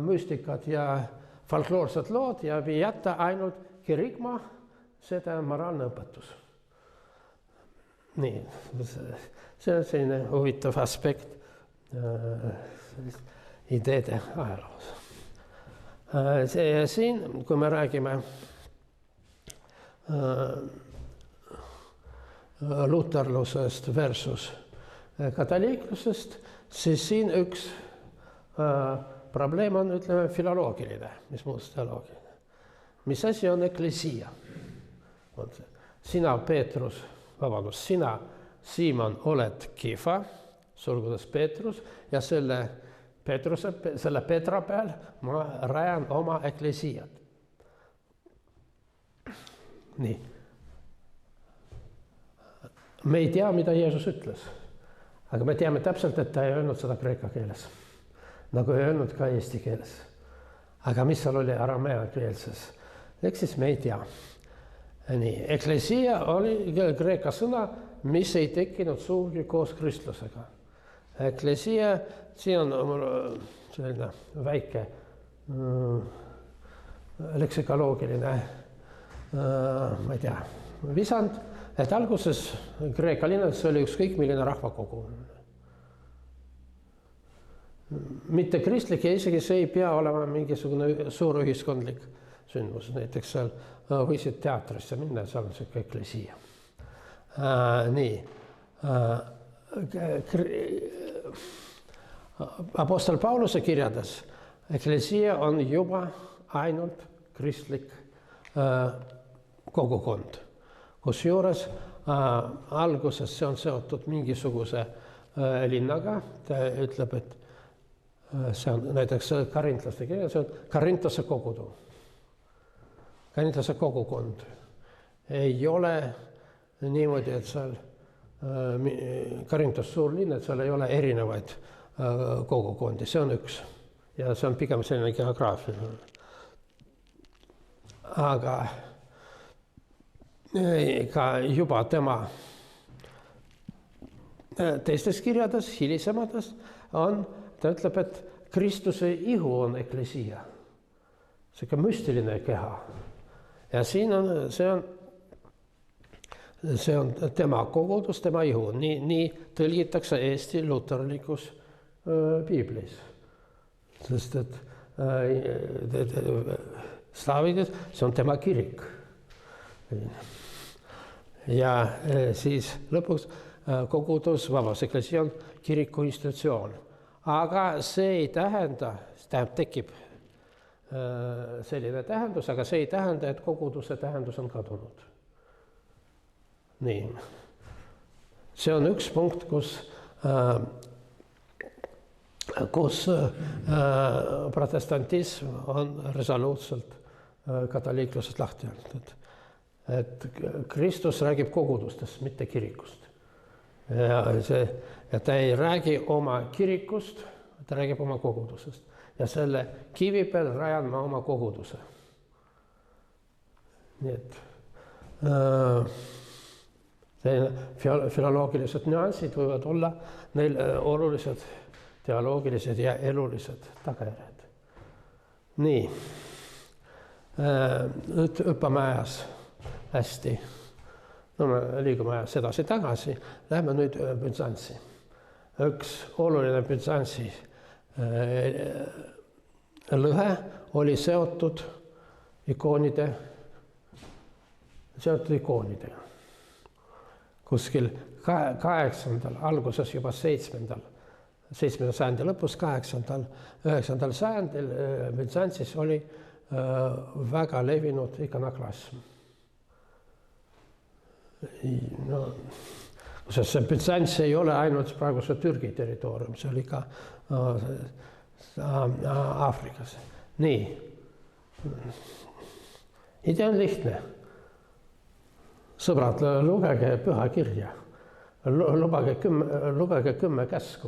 müstikad ja folkloorsed lood ja jätta ainult kirigma, seda moraalne õpetus. Nii, see on selline huvitav aspekt ideede ajaloos. Siin, kui me räägime luterlusest versus katoliiklusest, siis siin üks probleem on, ütleme, filoloogiline, mis muust teoloogiline. Mis asi on eklesia? Sina, Peetrus, sina, Siimon, oled Kifa, sulgudes Peetrus, ja selle Petra peal ma rajan oma eklesiat. Nii. Me ei tea, mida Jeesus ütles, aga me teame täpselt, et ta ei öelnud seda kreeka keeles, nagu ei öelnud ka eesti keeles. Aga mis seal oli aramea keelses? Ehk siis me ei tea. Nii, eklesia oli kreeka sõna, mis ei tekkinud suugi koos kristlusega. Eklesia, siin on selline väike leksikoloogiline, ma ei tea, visand, et alguses kreeka linnas oli ükskõik milline rahvakogu. Mitte kristlik ja isegi see ei pea olema mingisugune suur ühiskondlik sündmus, näiteks seal võisid teatrisse minna, seal on see eklesia. Nii. Apostel Pauluse kirjades eklesia on juba ainult kristlik kogukond. Kusjuures alguses see on seotud mingisuguse linnaga, ta ütleb, et see on näiteks karintlaste kirja, see on Karintase kogudu. Karintase kogukond. Ei ole niimoodi, et seal Karintas suur linn, et seal ei ole erinevaid kogukondi, see on üks. Ja see on pigem selline geograafiline. Aga ka juba tema teistes kirjades, hilisemates, ta ütleb, et Kristuse ihu on eklesia. See müstiline keha. Ja siin on, see on tema kogudus, tema ihu. Nii tõlgitakse Eesti luterlikus piiblis. Sest et slaavides see on tema kirik. Ja siis lõpuks kogudus, eklesia on kiriku institutsioon. Aga see ei tähenda, tekib selline tähendus, aga see ei tähenda, et koguduse tähendus on kadunud. Nii. See on üks punkt, kus protestantism on resoluutselt katoliiklusest lahti olnud. Et Kristus räägib kogudustest, mitte kirikust. Ja ta ei räägi oma kirikust, ta räägib oma kogudusest. Ja selle kivi peal rajan ma oma koguduse. Nii et filoloogilised nüansid võivad olla neil olulised teoloogilised ja elulised tagajärjed. Nii. Nüüd õppame ajas hästi. No me liigume ajas edasi-tagasi. Lähme nüüd Büzantsi. Üks oluline Büzantsi lõhe oli seotud ikoonidega. Kuskil 8. alguses juba 7. sajandi lõpus, 8. 9. sajandil Büzantsis oli väga levinud ikonoklasm. No, see Büzants ei ole ainult praeguse Türgi territoorium, see oli ka Aafrikas. Nii. Idee on lihtne. Sõbrad, lugege püha kirja. Lugege 10 käsku.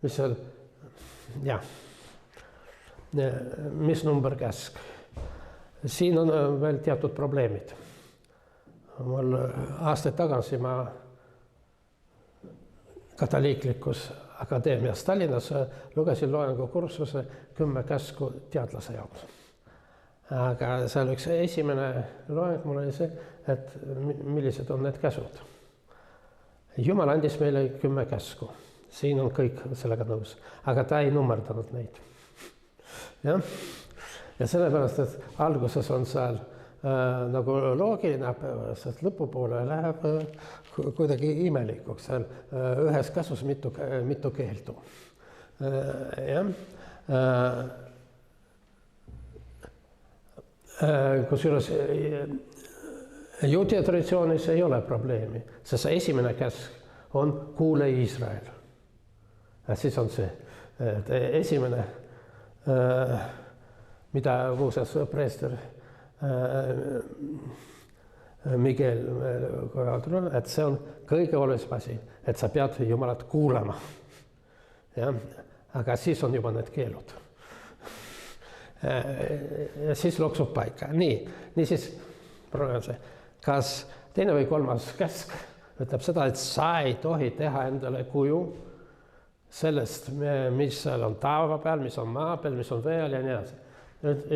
Mis on, mis number käsk? Siin on veel teatud probleemid. Mul aastaid tagasi ma katoliiklikus akadeemias Tallinnas lugesin loengukursuse 10 käsku teadlase jaoks. Aga seal üks esimene loeng mul oli see, et millised on need käsud. Jumal andis meile 10 käsku. Siin on kõik sellega nõus, aga ta ei nummerdanud neid. Ja sellepärast, et alguses on seal nagu loogiline, sest lõpupoole läheb kuidagi imelikuks. Seal ühes käsus mitu keeldu. Kusjuures juudi traditsioonis ei ole probleemi, sest esimene käsk on kuule Iisrael. Siis on see, et esimene, mida muuseas preester Miguel, et see on kõige olulisem asi, et sa pead Jumalat kuulama. Ja? Aga siis on juba need keelud. Ja siis loksub paika. Niisiis, kas teine või kolmas käsk ütleb seda, et sa ei tohi teha endale kuju sellest, mis seal on taeva peal, mis on maa peal, mis on veel ja nii edasi.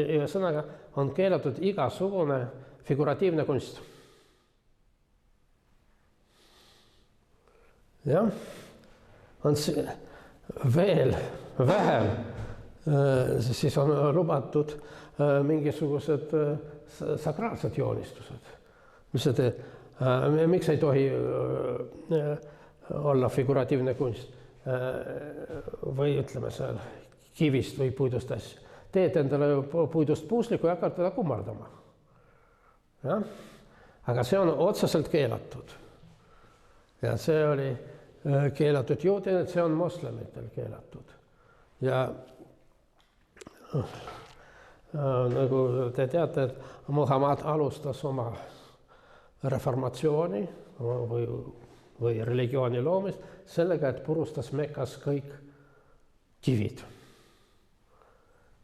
Ühesõnaga on keelatud igasugune figuratiivne kunst. Ja, on veel vähem, siis on lubatud mingisugused sakraalsed joonistused. Miks ei tohi olla figuratiivne kunst? või ütleme seal kivist või puidust asju. Teed endale puidust puusliku ja hakkad teda kummardama. Ja? Aga see on otseselt keelatud. Ja see oli keelatud juudidel, see on moslemitel keelatud. Ja nagu te teate, et Muhamed alustas oma reformatsiooni või religiooni loomist sellega, et purustas Mekas kõik kivid.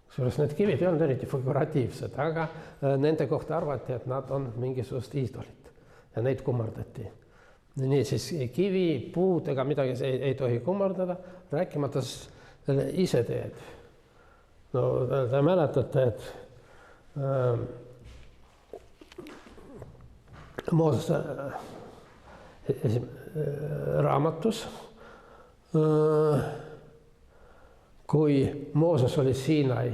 Kusjuures need kivid ei olnud eriti figuratiivsed, aga nende kohta arvati, et nad on mingisugust iidolid ja neid kummardati. Nii siis kivi, puud ega midagi ei tohi kummardada, rääkimata ise teed. No te mäletate, et Moosese raamatus, kui Mooses oli Siinai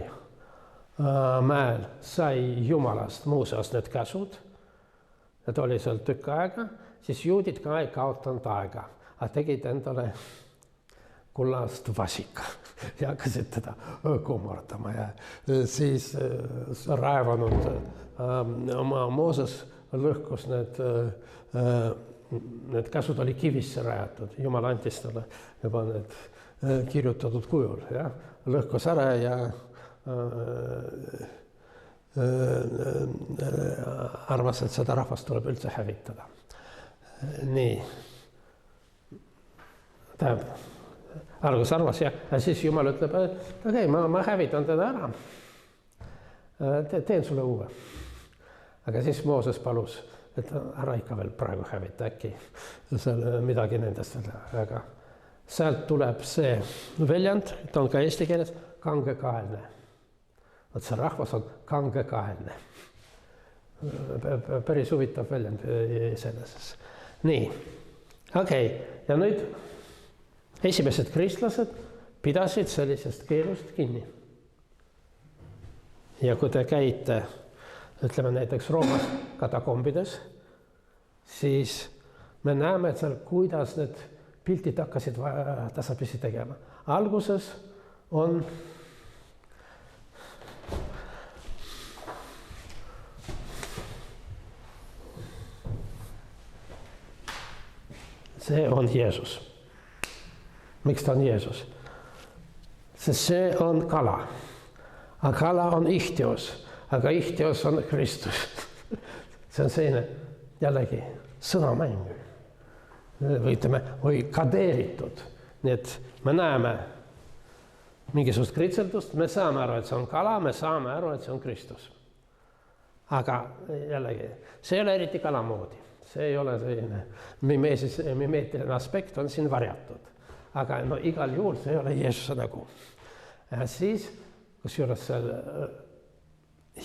mäel, sai Jumalast muuseas need käsud, need oli seal tükk aega, siis juudid ka ei kaotanud aega, aga tegid endale kullast vasika ja hakkasid teda kummardama ja siis raevanud Mooses lõhkus need käsud oli kivisse rajatud, Jumal andis talle juba need kirjutatud kujul, ja? Lõhkus ära ja arvas, et seda rahvast tuleb üldse hävitada. Nii. Tähendab, algus arvas ja siis Jumal ütleb, et okei, ma hävitan teda ära. Teen sulle uue. Aga siis Mooses palus, et ära ikka veel praegu hävita, äkki midagi nendest veel. Aga sealt tuleb see väljend, ta on ka eesti keeles kangekaelne. Vot see rahvas on kangekaelne. Päris huvitav väljend iseenesest. Nii, okei. Ja nüüd esimesed kristlased pidasid sellisest keelust kinni. Ja kui te käite, ütleme näiteks Roomas katakombides, siis me näeme, et seal, kuidas need piltid hakkasid tasapisi tegema. Alguses on see on Jeesus. Miks ta on Jeesus? Sest see on kala. Aga kala on ihtios, aga ihtios on Kristus. See on selline jällegi sõnamäng. Või kadeeritud. Nii et me näeme mingisugust kritseldust, me saame aru, et see on kala, me saame aru, et see on Kristus. Aga jällegi, see ei ole eriti kala moodi. See ei ole selline mimeetiline aspekt, on siin varjatud. Aga no, igal juhul see ei ole Jeesuse nägu. Ja siis, kusjuures seal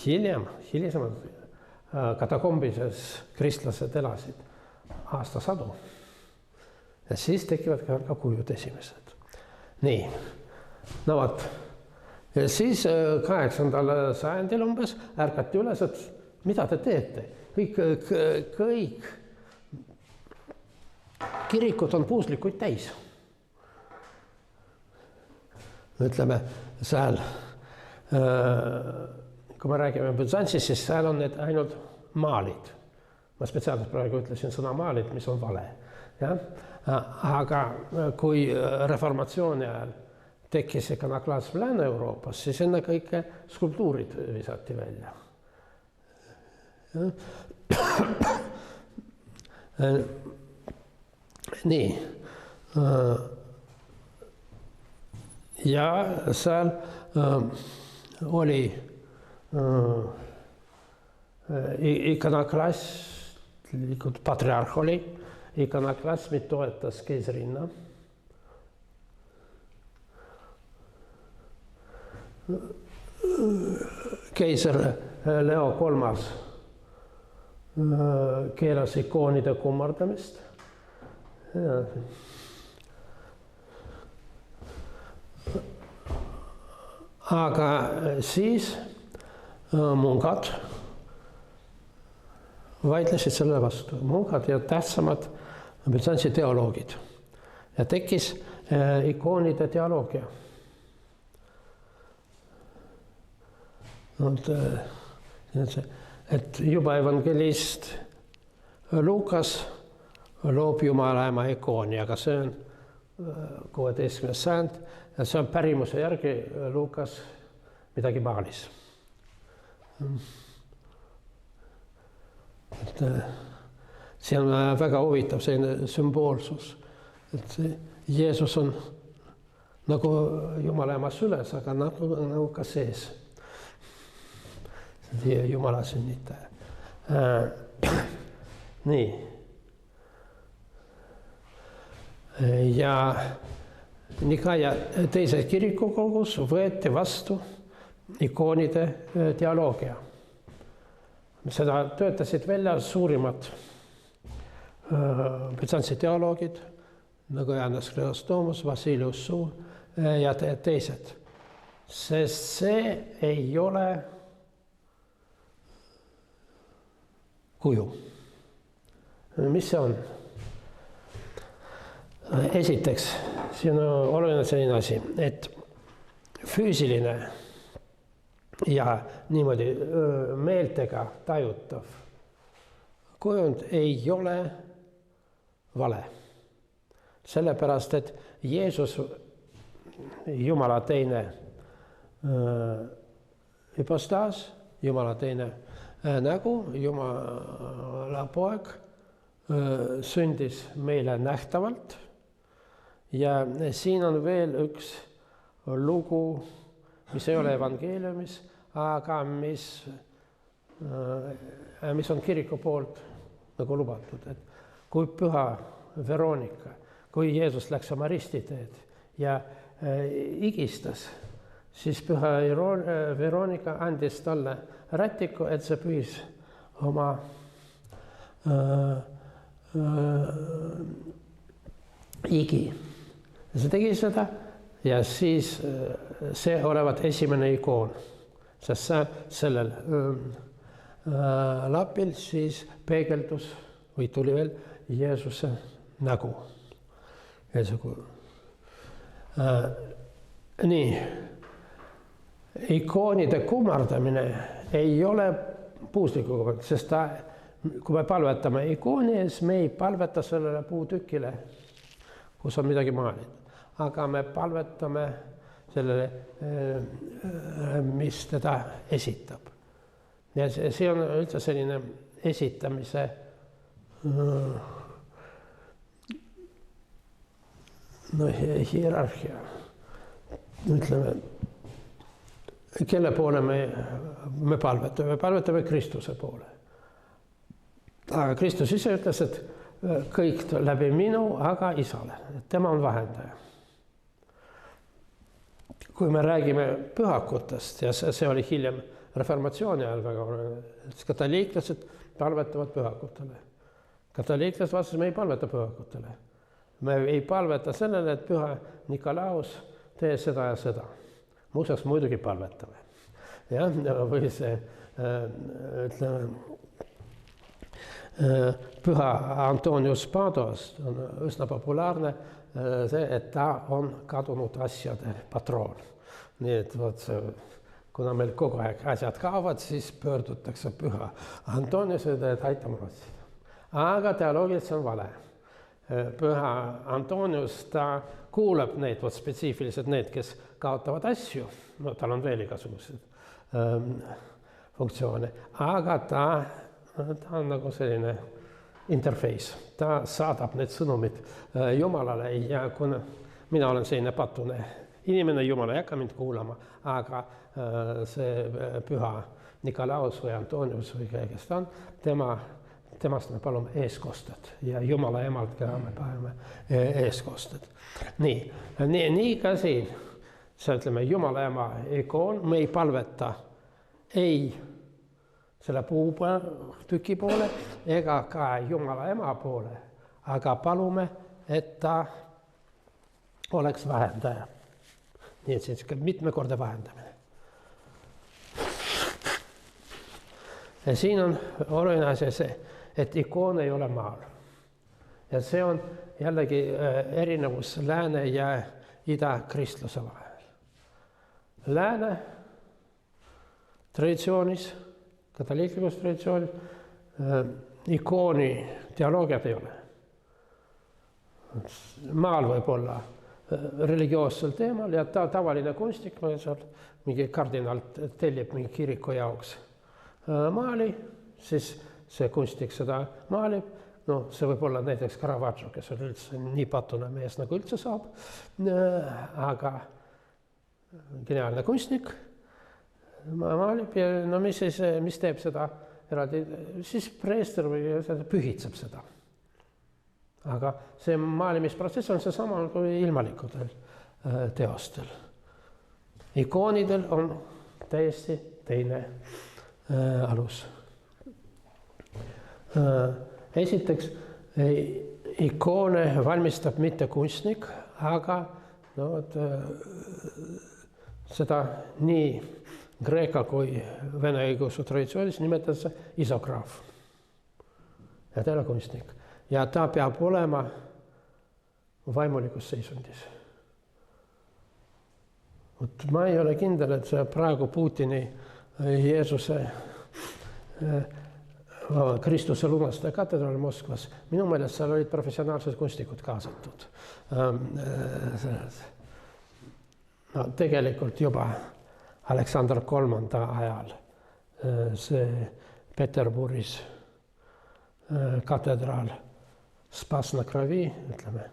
hilisemad katakombises kristlased elasid aastasadu. Ja siis tekivad ka kujud esimesed. Nii, no vot. Ja siis 8. sajandil umbes ärkati üles, et mida te teete? Kõik kirikud on puuslikuid täis. Ütleme, seal, kui me räägime Büzantsis, siis seal on need ainult maalid. Ma spetsiaalselt praegu ütlesin sõna maalid, mis on vale. Ja? Aga kui reformatsiooni ajal tekkis ikonoklaasm Lääne-Euroopas, siis ennekõike skulptuurid visati välja. Nii. Ja seal oli ikonoklastlikud patriarh oli, ikonoklasmid toetas keisrinna. Keiser Leo III keelas ikoonide kummardamist. Aga siis mungad vaidlesid selle vastu. Mungad ja tähtsamad Büzantsi teoloogid. Ja tekkis ikoonide teoloogia. Et juba evangelist Luukas loob Jumala ema ikooni, aga see on 16. sajand ja see on pärimuse järgi Luukas midagi maalis. Et see on väga huvitav selline sümboolsus, et Jeesus on nagu Jumala ema süles, aga nagu ka sees. Jumala sünnitaja. Nii. Ja Nikaia teise kirikukogus võeti vastu ikoonide teoloogia. Seda töötasid välja suurimad Byzantsi teoloogid, nagu Johannes Chrysostomos, Vasilius Suur ja teised. Sest see ei ole kuju. Mis see on? Esiteks, siin on oluline selline asi, et füüsiline ja niimoodi meeltega tajutav kujund ei ole vale. Sellepärast, et Jeesus, Jumala teine hüpostaas, Jumala teine nägu, Jumala poeg sündis meile nähtavalt. Ja siin on veel üks lugu, mis ei ole evangeeliumis, aga mis on kiriku poolt nagu lubatud. Et kui püha Veronika, kui Jeesus läks oma ristiteed ja igistas, siis püha Veronika andis talle rätiku, et see pühis oma igi. See tegi seda ja siis see olevat esimene ikoon, sest sellel lapil siis peegeldus või tuli veel Jeesuse nägu. Nii, ikoonide kummardamine ei ole puusliku, sest kui me palvetame ikooni ees, me ei palveta sellele puutükile, kus on midagi maalinud. Aga me palvetame sellele, mis teda esitab. Ja see on üldse selline esitamise hierarhia. Ütleme, kelle poole me palvetame? Me palvetame Kristuse poole. Aga Kristus ise ütles, et kõik läbi minu, aga Isale. Tema on vahendaja. Kui me räägime pühakutest, ja see oli hiljem reformatsiooni ajal väga oluline, et katoliiklased palvetavad pühakutele. Katoliiklased vastas, me ei palveta pühakutele. Me ei palveta sellele, et püha Nikolaus tee seda ja seda. Muuseas muidugi palvetame. Ja, või see, ütleme, püha Antonius Padost on üsna populaarne see, et ta on kadunud asjade patroon. Nii et kuna meil kogu aeg asjad kaovad, siis pöördutakse püha Antoniuse, et aitame otsida. Aga teoloogiliselt see on vale. Püha Antonius, ta kuulab neid, spetsiifiliselt need, kes kaotavad asju, no tal on veel igasugused funktsioone, aga ta on nagu selline interface. Ta saadab need sõnumid Jumalale ja kuna mina olen selline patune inimene, Jumal ei hakka mind kuulama, aga see püha Nikolaus või Antonius või kes ta on, temast me palume eeskostet ja Jumala emalt ka me palume eeskostet. Nii ka siin, see ütleme Jumala ema ikoon, me ei palveta ei selle puutüki poole ega ka Jumala ema poole, aga palume, et ta oleks vahendaja. Nii et see on mitmekordne vahendamine. Ja siin on oluline asi see, et ikoon ei ole maal. Ja see on jällegi erinevus lääne ja ida kristluse vahel. Lääne traditsioonis, katoliiklikus traditsioonis ikooni teoloogiat ei ole. Maal võib olla religioossel teemal ja tavaline kunstnik, mingi kardinal tellib mingi kiriku jaoks maali, siis see kunstnik seda maalib. No, see võib olla näiteks Caravaggio, kes on üldse nii patune mees, nagu üldse saab, aga geniaalne kunstnik maalib ja no mis teeb seda eraldi, siis preester või pühitseb seda. Aga see maalimisprotsess on seesama kui ilmalikudel teostel. Ikoonidel on täiesti teine alus. Esiteks, ikoone valmistab mitte kunstnik, aga seda nii kreeka kui vene õigeusu traditsioonis nimetatakse isograaf. Ja ta ei ole kunstnik. Ja ta peab olema vaimulikus seisundis. Ma ei ole kindel, et see praegu Putini Jeesuse Kristuse lunastaja katedraal Moskvas, minu meelest seal olid professionaalsed kunstnikud kaasatud. No, tegelikult juba Aleksandr III ajal see Peterburis katedraal Spas na Kravi, ütleme,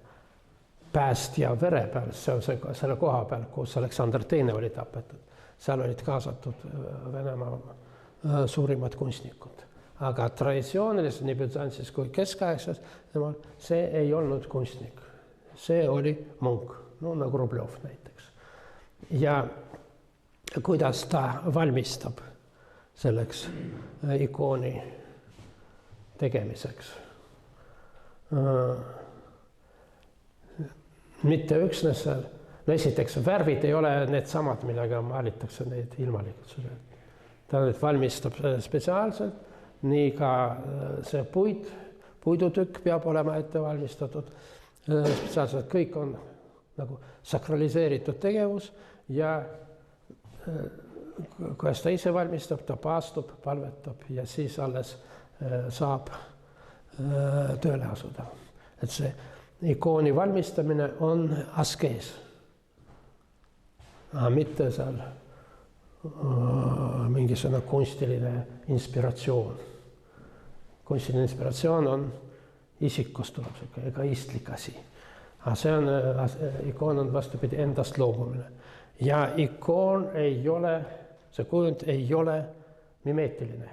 päästja vere peal, see on selle koha peal, kus Aleksandr II oli tapetud. Seal olid kaasatud Venemaa suurimad kunstnikud. Aga traditsiooniliselt nii Büzantsis kui keskaegses see ei olnud kunstnik. See oli munk, no nagu Rublev näiteks. Ja kuidas ta valmistab selleks ikooni tegemiseks. Mitte üksnes, esiteks värvid ei ole need samad, millega maalitakse neid ilmalikud. Ta valmistab spetsiaalselt, nii ka see puidutükk peab olema ette valmistatud. Spetsiaalselt kõik on nagu sakraliseeritud tegevus ja kuidas ta ise valmistab, ta paastub, palvetab ja siis alles saab tööle asuda. Et see ikooni valmistamine on askees, aga mitte seal mingisugune kunstiline inspiratsioon. Kunstiline inspiratsioon on isikust tuleb siuke egoistlik asi. Aga see on, ikoon on vastupidi endast loobumine. Ja ikoon ei ole, see kujund ei ole mimeetiline.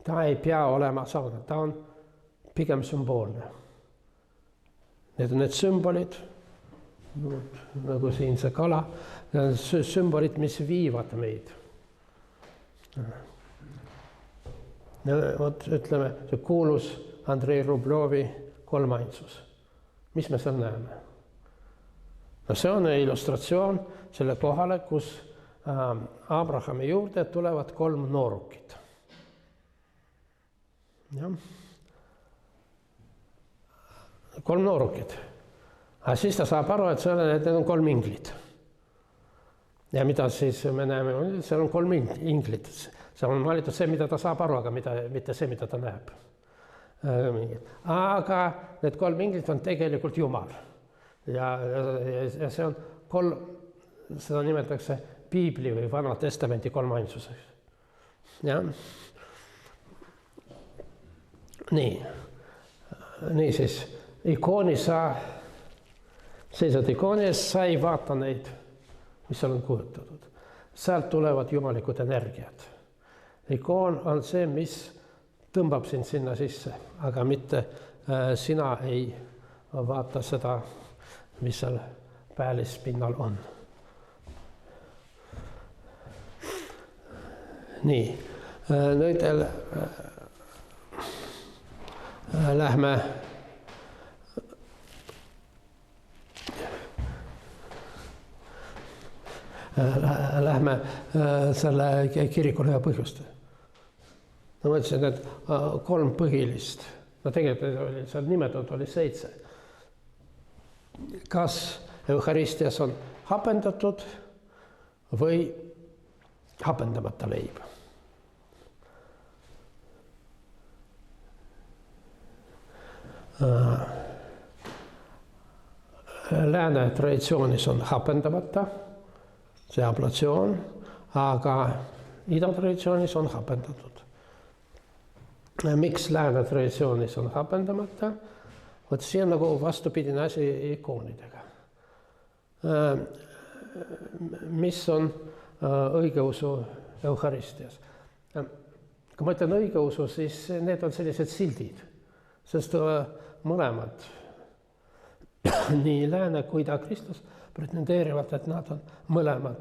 Ta ei pea olema saada, ta on pigem sümboolne. Need on need sümbolid, nagu siin see kala, sümbolid, mis viivad meid. Ütleme, see kuulus Andrei Rublovi kolmainsus. Mis me seal näeme? No see on illustratsioon selle kohale, kus Abrahami juurde tulevad 3 noorukit. Ja. 3 noorukid. Aga siis ta saab aru, et need on 3 inglit. Ja mida siis me näeme? Seal on 3 inglit. See on maalitud see, mida ta saab aru, aga mitte see, mida ta näeb. Aga need 3 inglit on tegelikult Jumal. Ja see on seda nimetatakse Piibli või Vana Testamenti kolmainsuseks. Ja. Nii siis ikooni seisad ikooni ees, sa ei vaata neid, mis seal on kujutatud. Sealt tulevad jumalikud energiat. Ikoon on see, mis tõmbab sind sinna sisse, aga mitte sina ei vaata seda, mis seal päälispinnal on. Nii, nüüd lähme selle kirikule ja põhjuste. ma mõtlesin, et 3 põhilist, no tegelikult oli seal nimetatud oli 7. Kas Eucharistias on hapendatud või hapendamata leib? Lääne traditsioonis on hapendamata, see ablatsioon, aga ida traditsioonis on hapendatud. Miks lääne traditsioonis on hapendamata? Vot see on nagu vastupidine asi ikoonidega. Mis on õigeusu Eucharistias? Kui ma ütlen õigeusu, siis need on sellised sildid, sest mõlemad, nii lääne kui ida Kristus, pretendeerivad, et nad on mõlemad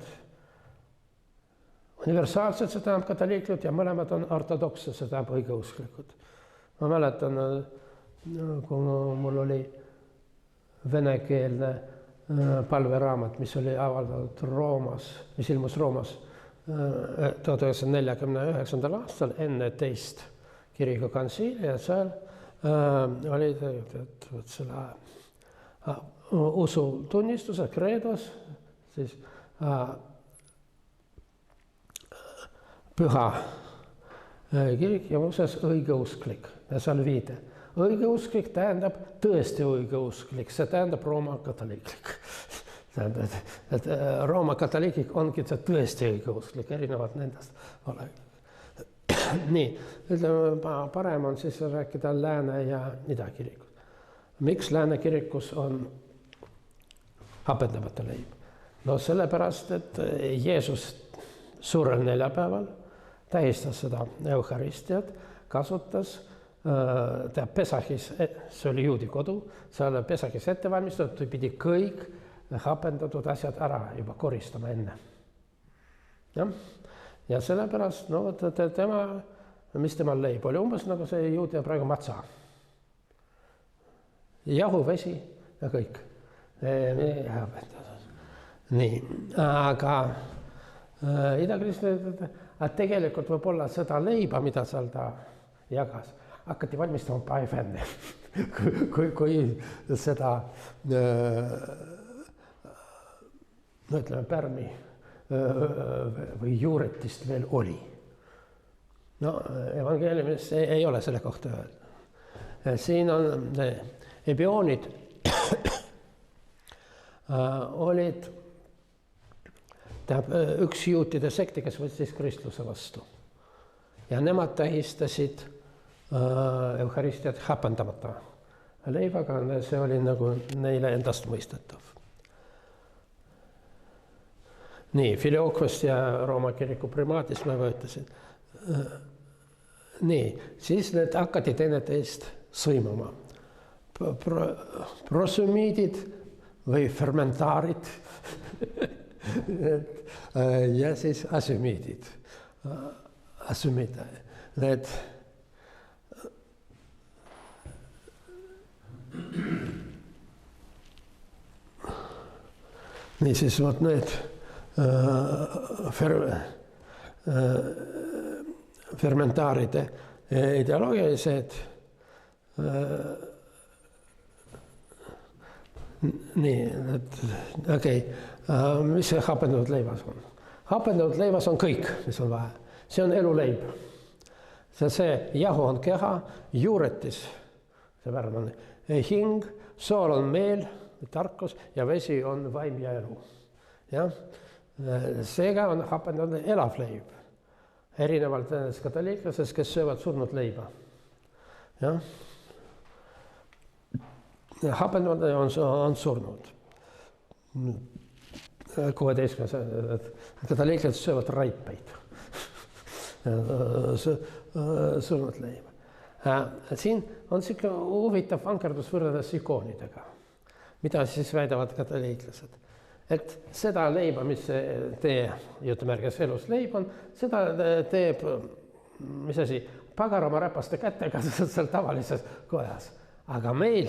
universaalsed, see tähendab katoliiklikud, ja mõlemad on ortodokssed, see tähendab õigeusklikud. Ma mäletan, kui mul oli venekeelne palveraamat, mis oli avaldatud Roomas, mis ilmus Roomas 1949. aastal enne teist kiriku konsiili, ja seal oli selle usutunnistuse kreedos siis püha kirik ja muuseas õigeusklik ja seal viide. Õigeusklik tähendab tõesti õigeusklik, see tähendab Rooma katoliiklik. Tähendab, et Rooma katoliiklik ongi see tõesti õigeusklik, erinevad nendest ole. Nii, ütleme, parem on siis rääkida lääne ja ida kirikut. Miks lääne kirikus on hapendamata leib? No sellepärast, et Jeesus suurel neljapäeval tähistas seda Eucharistiat, kasutas Pesachis, see oli juudi kodu, seal Pesachis ettevalmistatud, pidi kõik hapendatud asjad ära juba koristama enne. Ja sellepärast, no tema, mis temal leib, oli umbes nagu see juudi praegu matsa. Jahu, vesi ja kõik. Nii, aga idakristlased, tegelikult võib-olla seda leiba, mida seal ta jagas, hakati valmistama päev enne, kui seda, no ütleme, pärmi või juuretist veel oli. No evangeeliumis ei ole selle kohta öelda. Siin on ebioonid olid üks juutide sekti, kes võttis kristluse vastu. Ja nemad tähistasid Eucharistiat hapendamata leivaga, see oli nagu neile endast mõistetav. Nii, Filioquost ja Rooma kiriku primaatist ma võetasin. Nii, siis need hakati teineteist sõimama. Prosümiidid või fermentaarid ja siis asümiidid. Need niisiis, vot need fermentaaride ideoloogilised nii, okei, mis see hapendatud leivas on? Hapendatud leivas on kõik, mis on vaja. See on eluleib. See jahu on keha, juuretis, see värv on hing, sool on meel, tarkus ja vesi on vaim ja elu. Ja? Seega on hapendatud elav leib. Erinevalt katoliiklasest, kes söövad surnud leiba. Ja? Hapendatud on surnud. 16. Katoliiklased söövad raipeid. Surnud leiba. Siin on siuke huvitav vankerdus võrreldes ikoonidega. Mida siis väidavad katoliiklased? Et seda leiba, mis teie jutumärges elus leib on, seda teeb, mis asi, pagar oma räpaste kätega seal tavalises kojas. Aga meil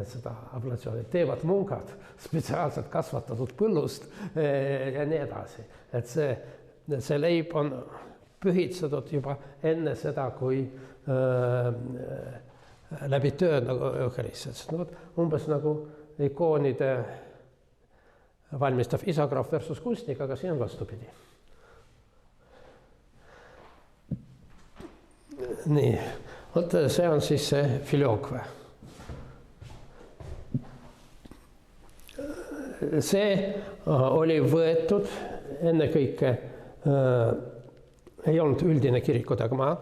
seda ablatsiooni teevad mungad spetsiaalselt kasvatatud põllust ja nii edasi. Et see leib on pühitsetud juba enne seda, kui läbi töö nagu eukaristid. No, umbes nagu ikoonide valmistav isograaf versus kunstnik, aga siin on vastupidi. Nii, vot see on siis see filiookve. See oli võetud ennekõike, ei olnud üldine kirikudagmaa.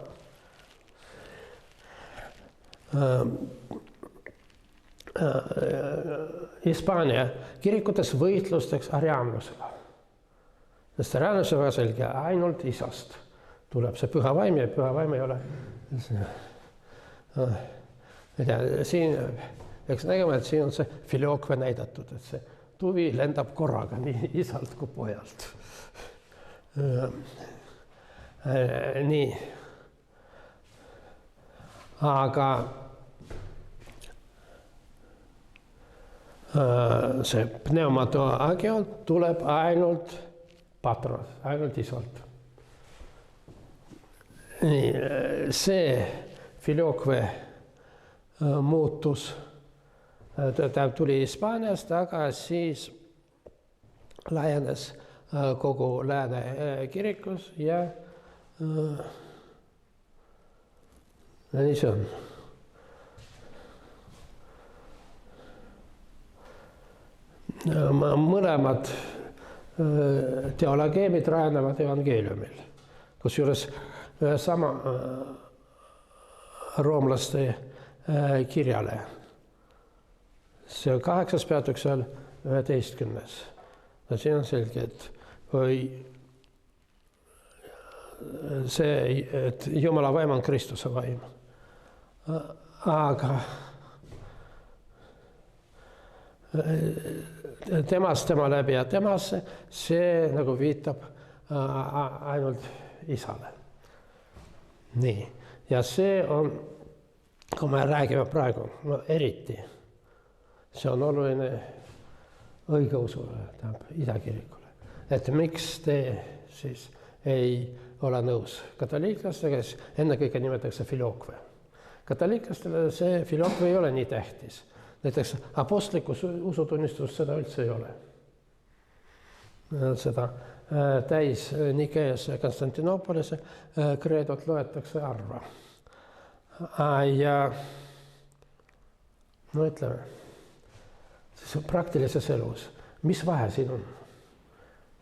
Hispaania kirikutes võitlusteks ariaanlusega. Sest ariaanlusega väga selge, ainult isast tuleb see püha vaim ja püha vaim ei ole. Siin peaks nägema, et siin on see filiookve näidatud, et see tuvi lendab korraga nii isalt kui pojalt. Nii. Aga see pneumatoagion tuleb ainult patronast, ainult isalt. Nii, see filiookve muutus, ta tuli Hispaaniast, aga siis laienes kogu lääne kirikus ja nii see on. Mõlemad teologeemid rajanevad evangeeliumil, kusjuures sama roomlaste kirjale. See on 8. peatükk seal 11. Ja siin on selge, et see, et Jumala vaim on Kristuse vaim. Aga temast, tema läbi ja temasse, see nagu viitab ainult isale. Nii, ja see on, kui me räägime praegu, no eriti, see on oluline õigeusule, tähendab idakirikule. Et miks te siis ei ole nõus katoliiklastega, kes ennekõike nimetatakse filiookve. Katoliiklastele see filiookve ei ole nii tähtis. Näiteks apostlikus usutunnistus seda üldse ei ole. Seda täis Nikeas ja Konstantinoopolis kreedot loetakse harva. Ja no ütleme, siis praktilises elus, mis vahe siin on?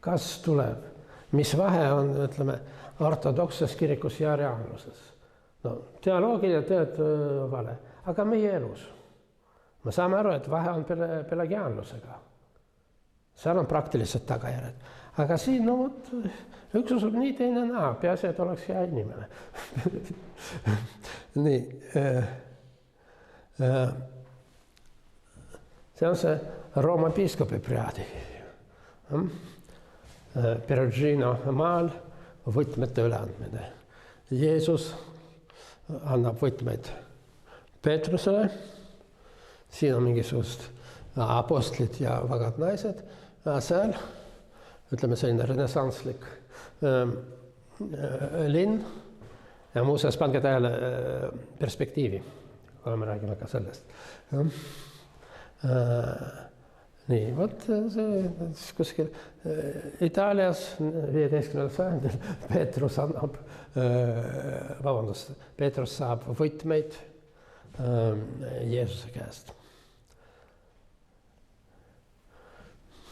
Kas tuleb? Mis vahe on, ütleme, ortodokses kirikus ja ariaanluses? No, teoloogia tööd vale, aga meie elus. Me saame aru, et vahe on pelagiaanlusega. Seal on praktilised tagajärjed. Aga siin, no vot, üks usub nii, teine naa, peaasi, et oleks hea inimene. Nii. See on see Rooma piiskopi priaadi. Perugino maal võtmete üleandmine. Jeesus annab võtmeid Peetrusele. Siin on mingisugust apostlid ja vagad naised. Seal, ütleme, selline renesanslik linn. Ja muuseas, pange tähele perspektiivi, kui me räägime ka sellest. Nii, vot see kuskil Itaalias 15. sajandil Peetrus annab, Peetrus saab võtmeid Jeesuse käest.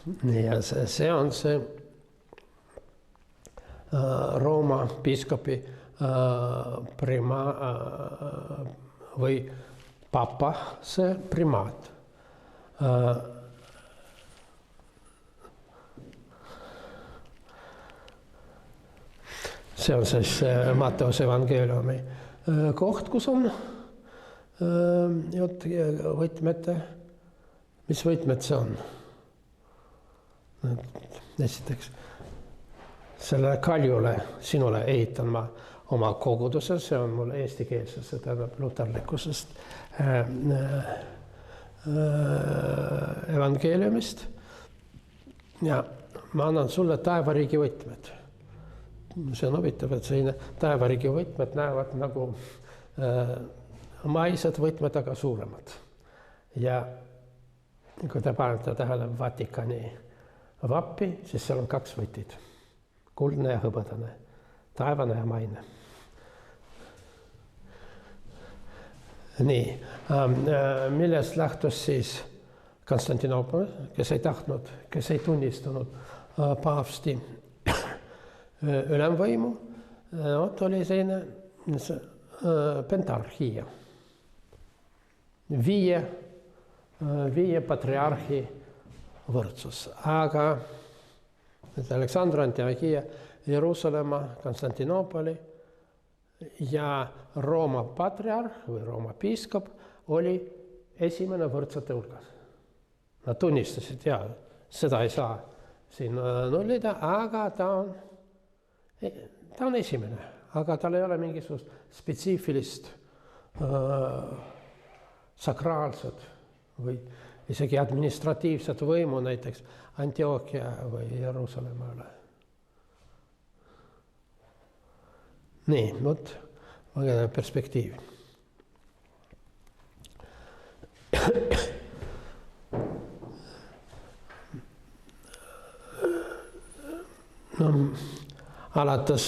Nii, ja see on see Rooma piiskopi või papa, see primaat. See on siis Matteuse evangeeliumi koht, kus on jutt võtmete. Mis võtmed see on? Esiteks, selle kaljule sinule ehitan ma oma koguduse, see on mul eestikeelses, see tähendab luterlikkusest evangeeliumist. Ja ma annan sulle taevariigi võtmed. see on huvitav, et selline taevariigi võtmed näevad nagu maised võtmed, aga suuremad. Ja kui te panete tähele Vatikani vappi, siis seal on 2 võtid. Kuldne ja hõbedane, taevane ja maine. Nii, millest lähtus siis Konstantinoopol, kes ei tahtnud, kes ei tunnistanud paavsti ülemvõimu, oli selline pentarhia. 5 patriarhi võrdsus, aga Aleksandr, Antiohia, Jeruusalemma, Konstantinoopoli ja Rooma patriarh või Rooma piiskop oli esimene võrdsete hulgas. Nad tunnistasid, seda ei saa siin nullida, aga ta on esimene, aga tal ei ole mingisugust spetsiifilist sakraalset või isegi administratiivset võimu näiteks Antiohia või Jeruusalemma üle. Nii, perspektiiv. Alates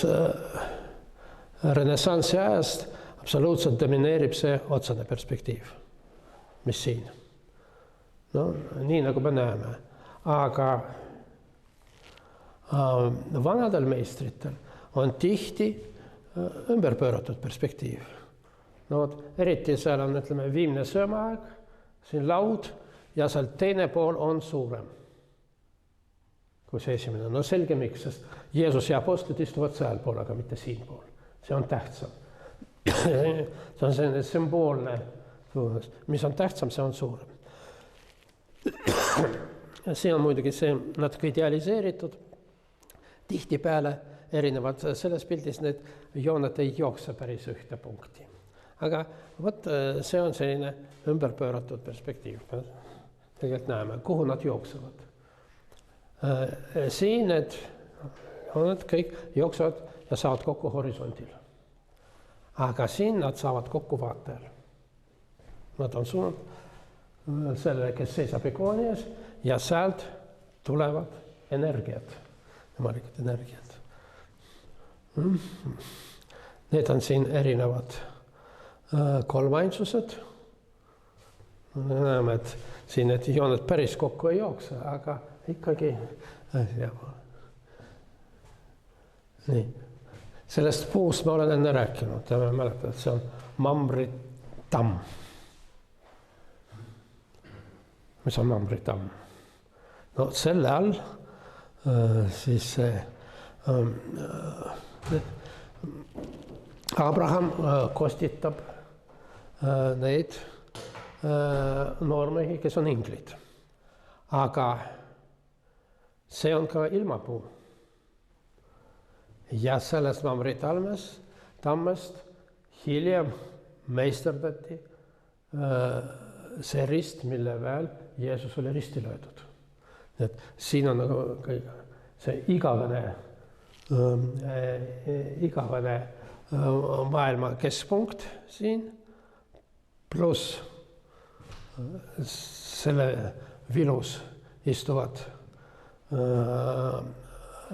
renessansi ajast absoluutselt domineerib see otsene perspektiiv, mis siin. Nii nagu me näeme, aga vanadel meistritel on tihti ümber pööratud perspektiiv. Eriti seal on, viimne söömaaeg, siin laud ja seal teine pool on suurem kui see esimene. Selge miks, sest Jeesus ja apostlid istuvad seal pool, aga mitte siin pool. See on tähtsam. See on selline sümboolne, mis on tähtsam, see on suurem. See on muidugi see natuke idealiseeritud. Tihtipeale erinevad selles pildis need jooned ei jookse päris ühte punkti. Aga see on selline ümberpööratud perspektiiv. Tegelikult näeme, kuhu nad jooksevad. Siin need jooned kõik jooksevad ja saavad kokku horisondil. Aga siin nad saavad kokku vaatajal. Nad on suunud sellele, kes seisab ikooni ees ja sealt tulevad energiat, jumalikud energiat. Need on siin erinevad kolmainsused. Näeme, et siin need jooned päris kokku ei jookse, aga ikkagi nii. Sellest puust ma olen enne rääkinud. Ma mäletan, et see on Mamritamm. Mis on Mamritamm? Selle all siis Abraham kostitab neid noormehi, kes on inglid. Aga see on ka ilmapuu. Ja sellest Mamritammest hiljem meisterdati see rist, mille peal Jeesus oli risti löödud. Et siin on see igavene maailma keskpunkt siin, pluss selle vilus istuvad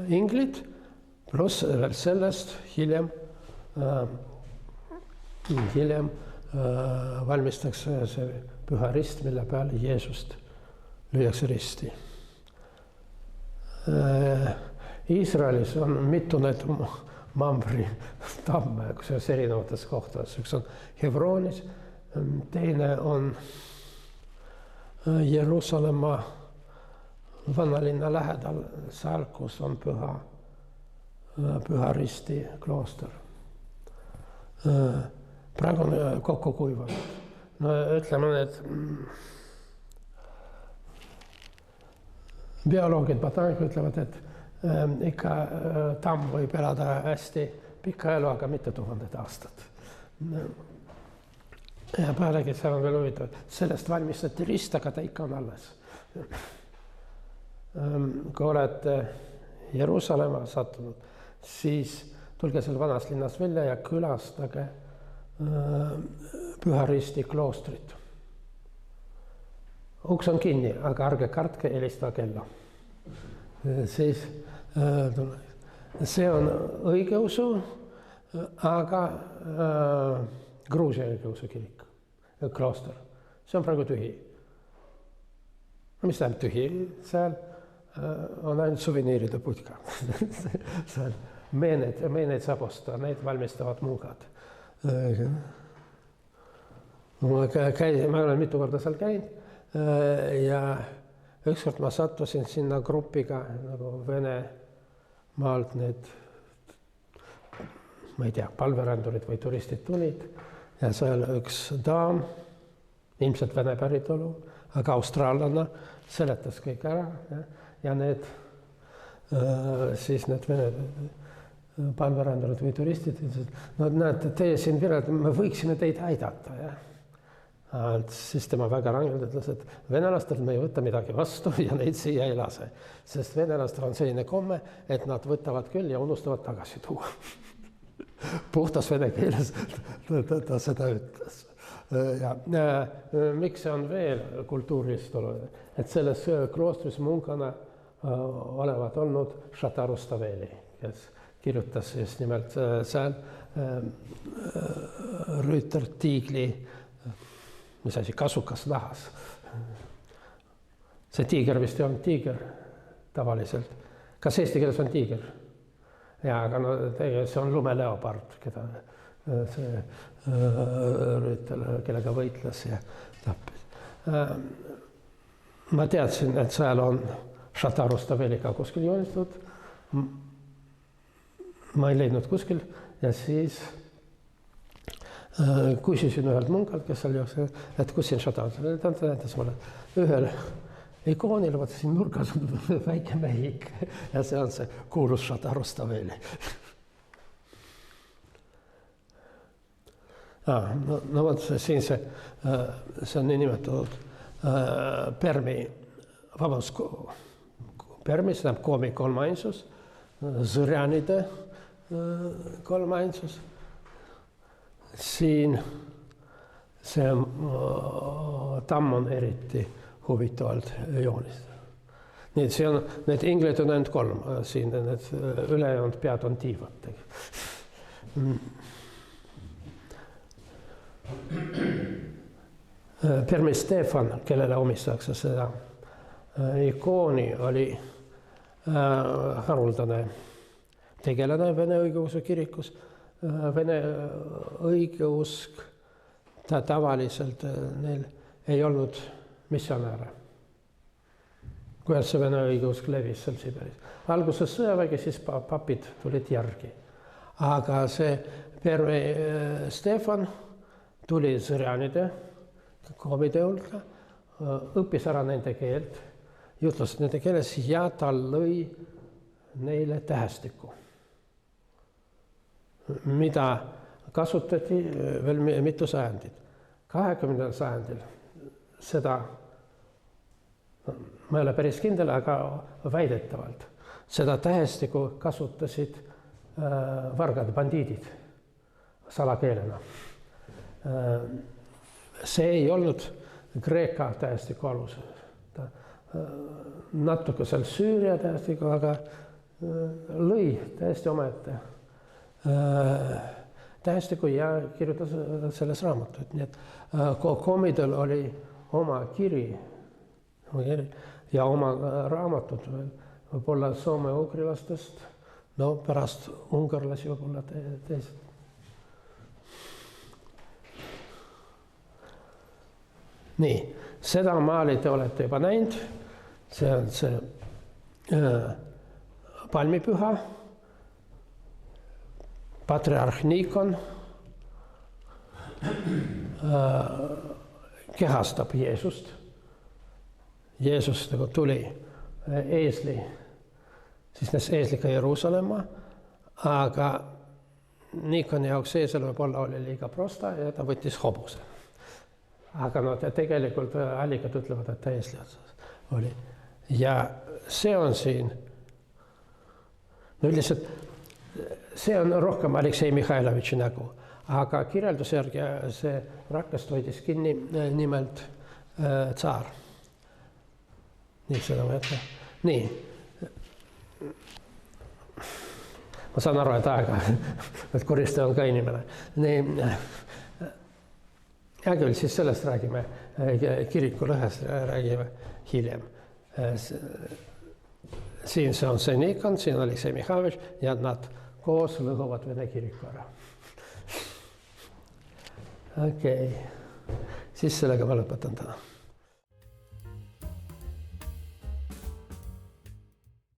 inglid, pluss veel sellest hiljem valmistatakse see püha rist, mille peal Jeesust lüüakse risti. Iisraelis on mitu need Mamritamme, kus erinevates kohtades. Üks on Hebroonis, teine on Jeruusalemma vanalinna lähedal, seal, kus on püha risti klooster. Praegu on kokku kuivanud. Ütleme, et bioloogid, botaanikud ütlevad, et ikka tamm võib elada hästi pikka elu, aga mitte 1000 aastat. Ja pealegi seal on veel huvitav, sellest valmistati rist, aga ta ikka on alles. Kui olete Jeruusalemma sattunud, siis tulge seal vanas linnas välja ja külastage Püha Risti kloostrit. Uks on kinni, aga ärge kartke, helista kella. Siis see on õigeusu, aga Gruusia õigeusu kirik, klooster. See on praegu tühi. Mis tähendab tühi? Seal on ainult suveniiride putka. Seal meeneid saab osta, neid valmistavad mungad. Ma olen mitu korda seal käinud ja ükskord ma sattusin sinna grupiga nagu Venemaalt need, ma ei tea, palverändurid või turistid tulid ja seal üks daam, ilmselt vene päritolu, aga austraallane, seletas kõik ära ja need siis need vene palverändurid või turistid ütlesid, no näete, teie siin virad, me võiksime teid aidata. Ja? Siis tema väga rangelt ütles, et venelastel me ei võta midagi vastu ja neid siia ei lase. Sest venelastel on selline komme, et nad võtavad küll ja unustavad tagasi tuua. Puhtas vene keeles ta seda ütles. Ja miks see on veel kultuurist oluline? Et selles kloostris munkana olevat olnud Šatar Rustaveli, kes kirjutas just nimelt seal Rüüter tiigli, mis asi, kasukas nahas. See tiiger vist ei olnud tiiger tavaliselt. Kas eesti keeles on tiiger? Ja, aga no, see on lumeleopard, keda see Rüüter, kellega võitles ja tappis. Ma teadsin, et seal on Šatar Rustaveliga kuskil joonistatud. Ma ei leidnud kuskil ja siis küsisin ühelt munkalt, kes seal jooksis, et kus siin Šatar, ta näitas mulle ühel ikoonil, vaata siin nurgas on väike mehik ja see on see kuulus Šatar Rustaveli. No vot, siin see on nii nimetatud Permis, see tähendab Koomi kolmainsus, Zõrjanide kolmainsus. Siin see tamm on eriti huvitavalt joonistada. Nii, see on, need inglid on ainult 3, siin need ülejäänud pead on tiivad. Permis Stefan, kellele omistatakse seda ikooni, oli haruldane tegelane Vene õigeusu kirikus. Vene õigeusk, ta tavaliselt neil ei olnud missionääre. Kuidas see Vene õigeusk levis seal Siberis? Alguses sõjavägi, siis papid tulid järgi. Aga see Permi Stefan tuli Zõrjanide koomide hulka, õppis ära nende keelt, jutlas nende keeles ja ta lõi neile tähestikku, mida kasutati veel mitu sajandit. 20. sajandil seda, ma ei ole päris kindel, aga väidetavalt, seda tähestikku kasutasid vargad, bandiidid salakeelena. See ei olnud Kreeka tähestiku alusel. Natuke seal Süüria tähestiku, aga lõi täiesti omaette tähestiku ja kirjutas selles raamatut. Nii et koomidel oli oma kiri ja oma raamatud võib-olla soome-ugrilastest, no pärast ungarlasi võib-olla teised. Nii, seda maali te olete juba näinud, see on see palmipüha, patriarh Nikon kehastab Jeesust. Jeesus tuli eesli, siis näes eesliga Jeruusalemma, aga Nikoni jaoks eesel võib-olla oli liiga prosta ja ta võttis hobuse. Aga no tegelikult allikad ütlevad, et ta eesli otsas oli. Ja see on siin, no üldiselt see on rohkem Aleksei Mihhailovitši nägu, aga kirjelduse järgi see rakast hoidis kinni nimelt tsaar. Nii seda võtta. Nii. Ma saan aru, et aega, et koristaja on ka inimene. Nii. Hea küll, siis sellest räägime, kiriku lõhest räägime hiljem. Siin see on see Nikon, siin Aleksei Mihhailovitš ja nad koos lõhuvad Vene kiriku ära. Okei, siis sellega ma lõpetan täna.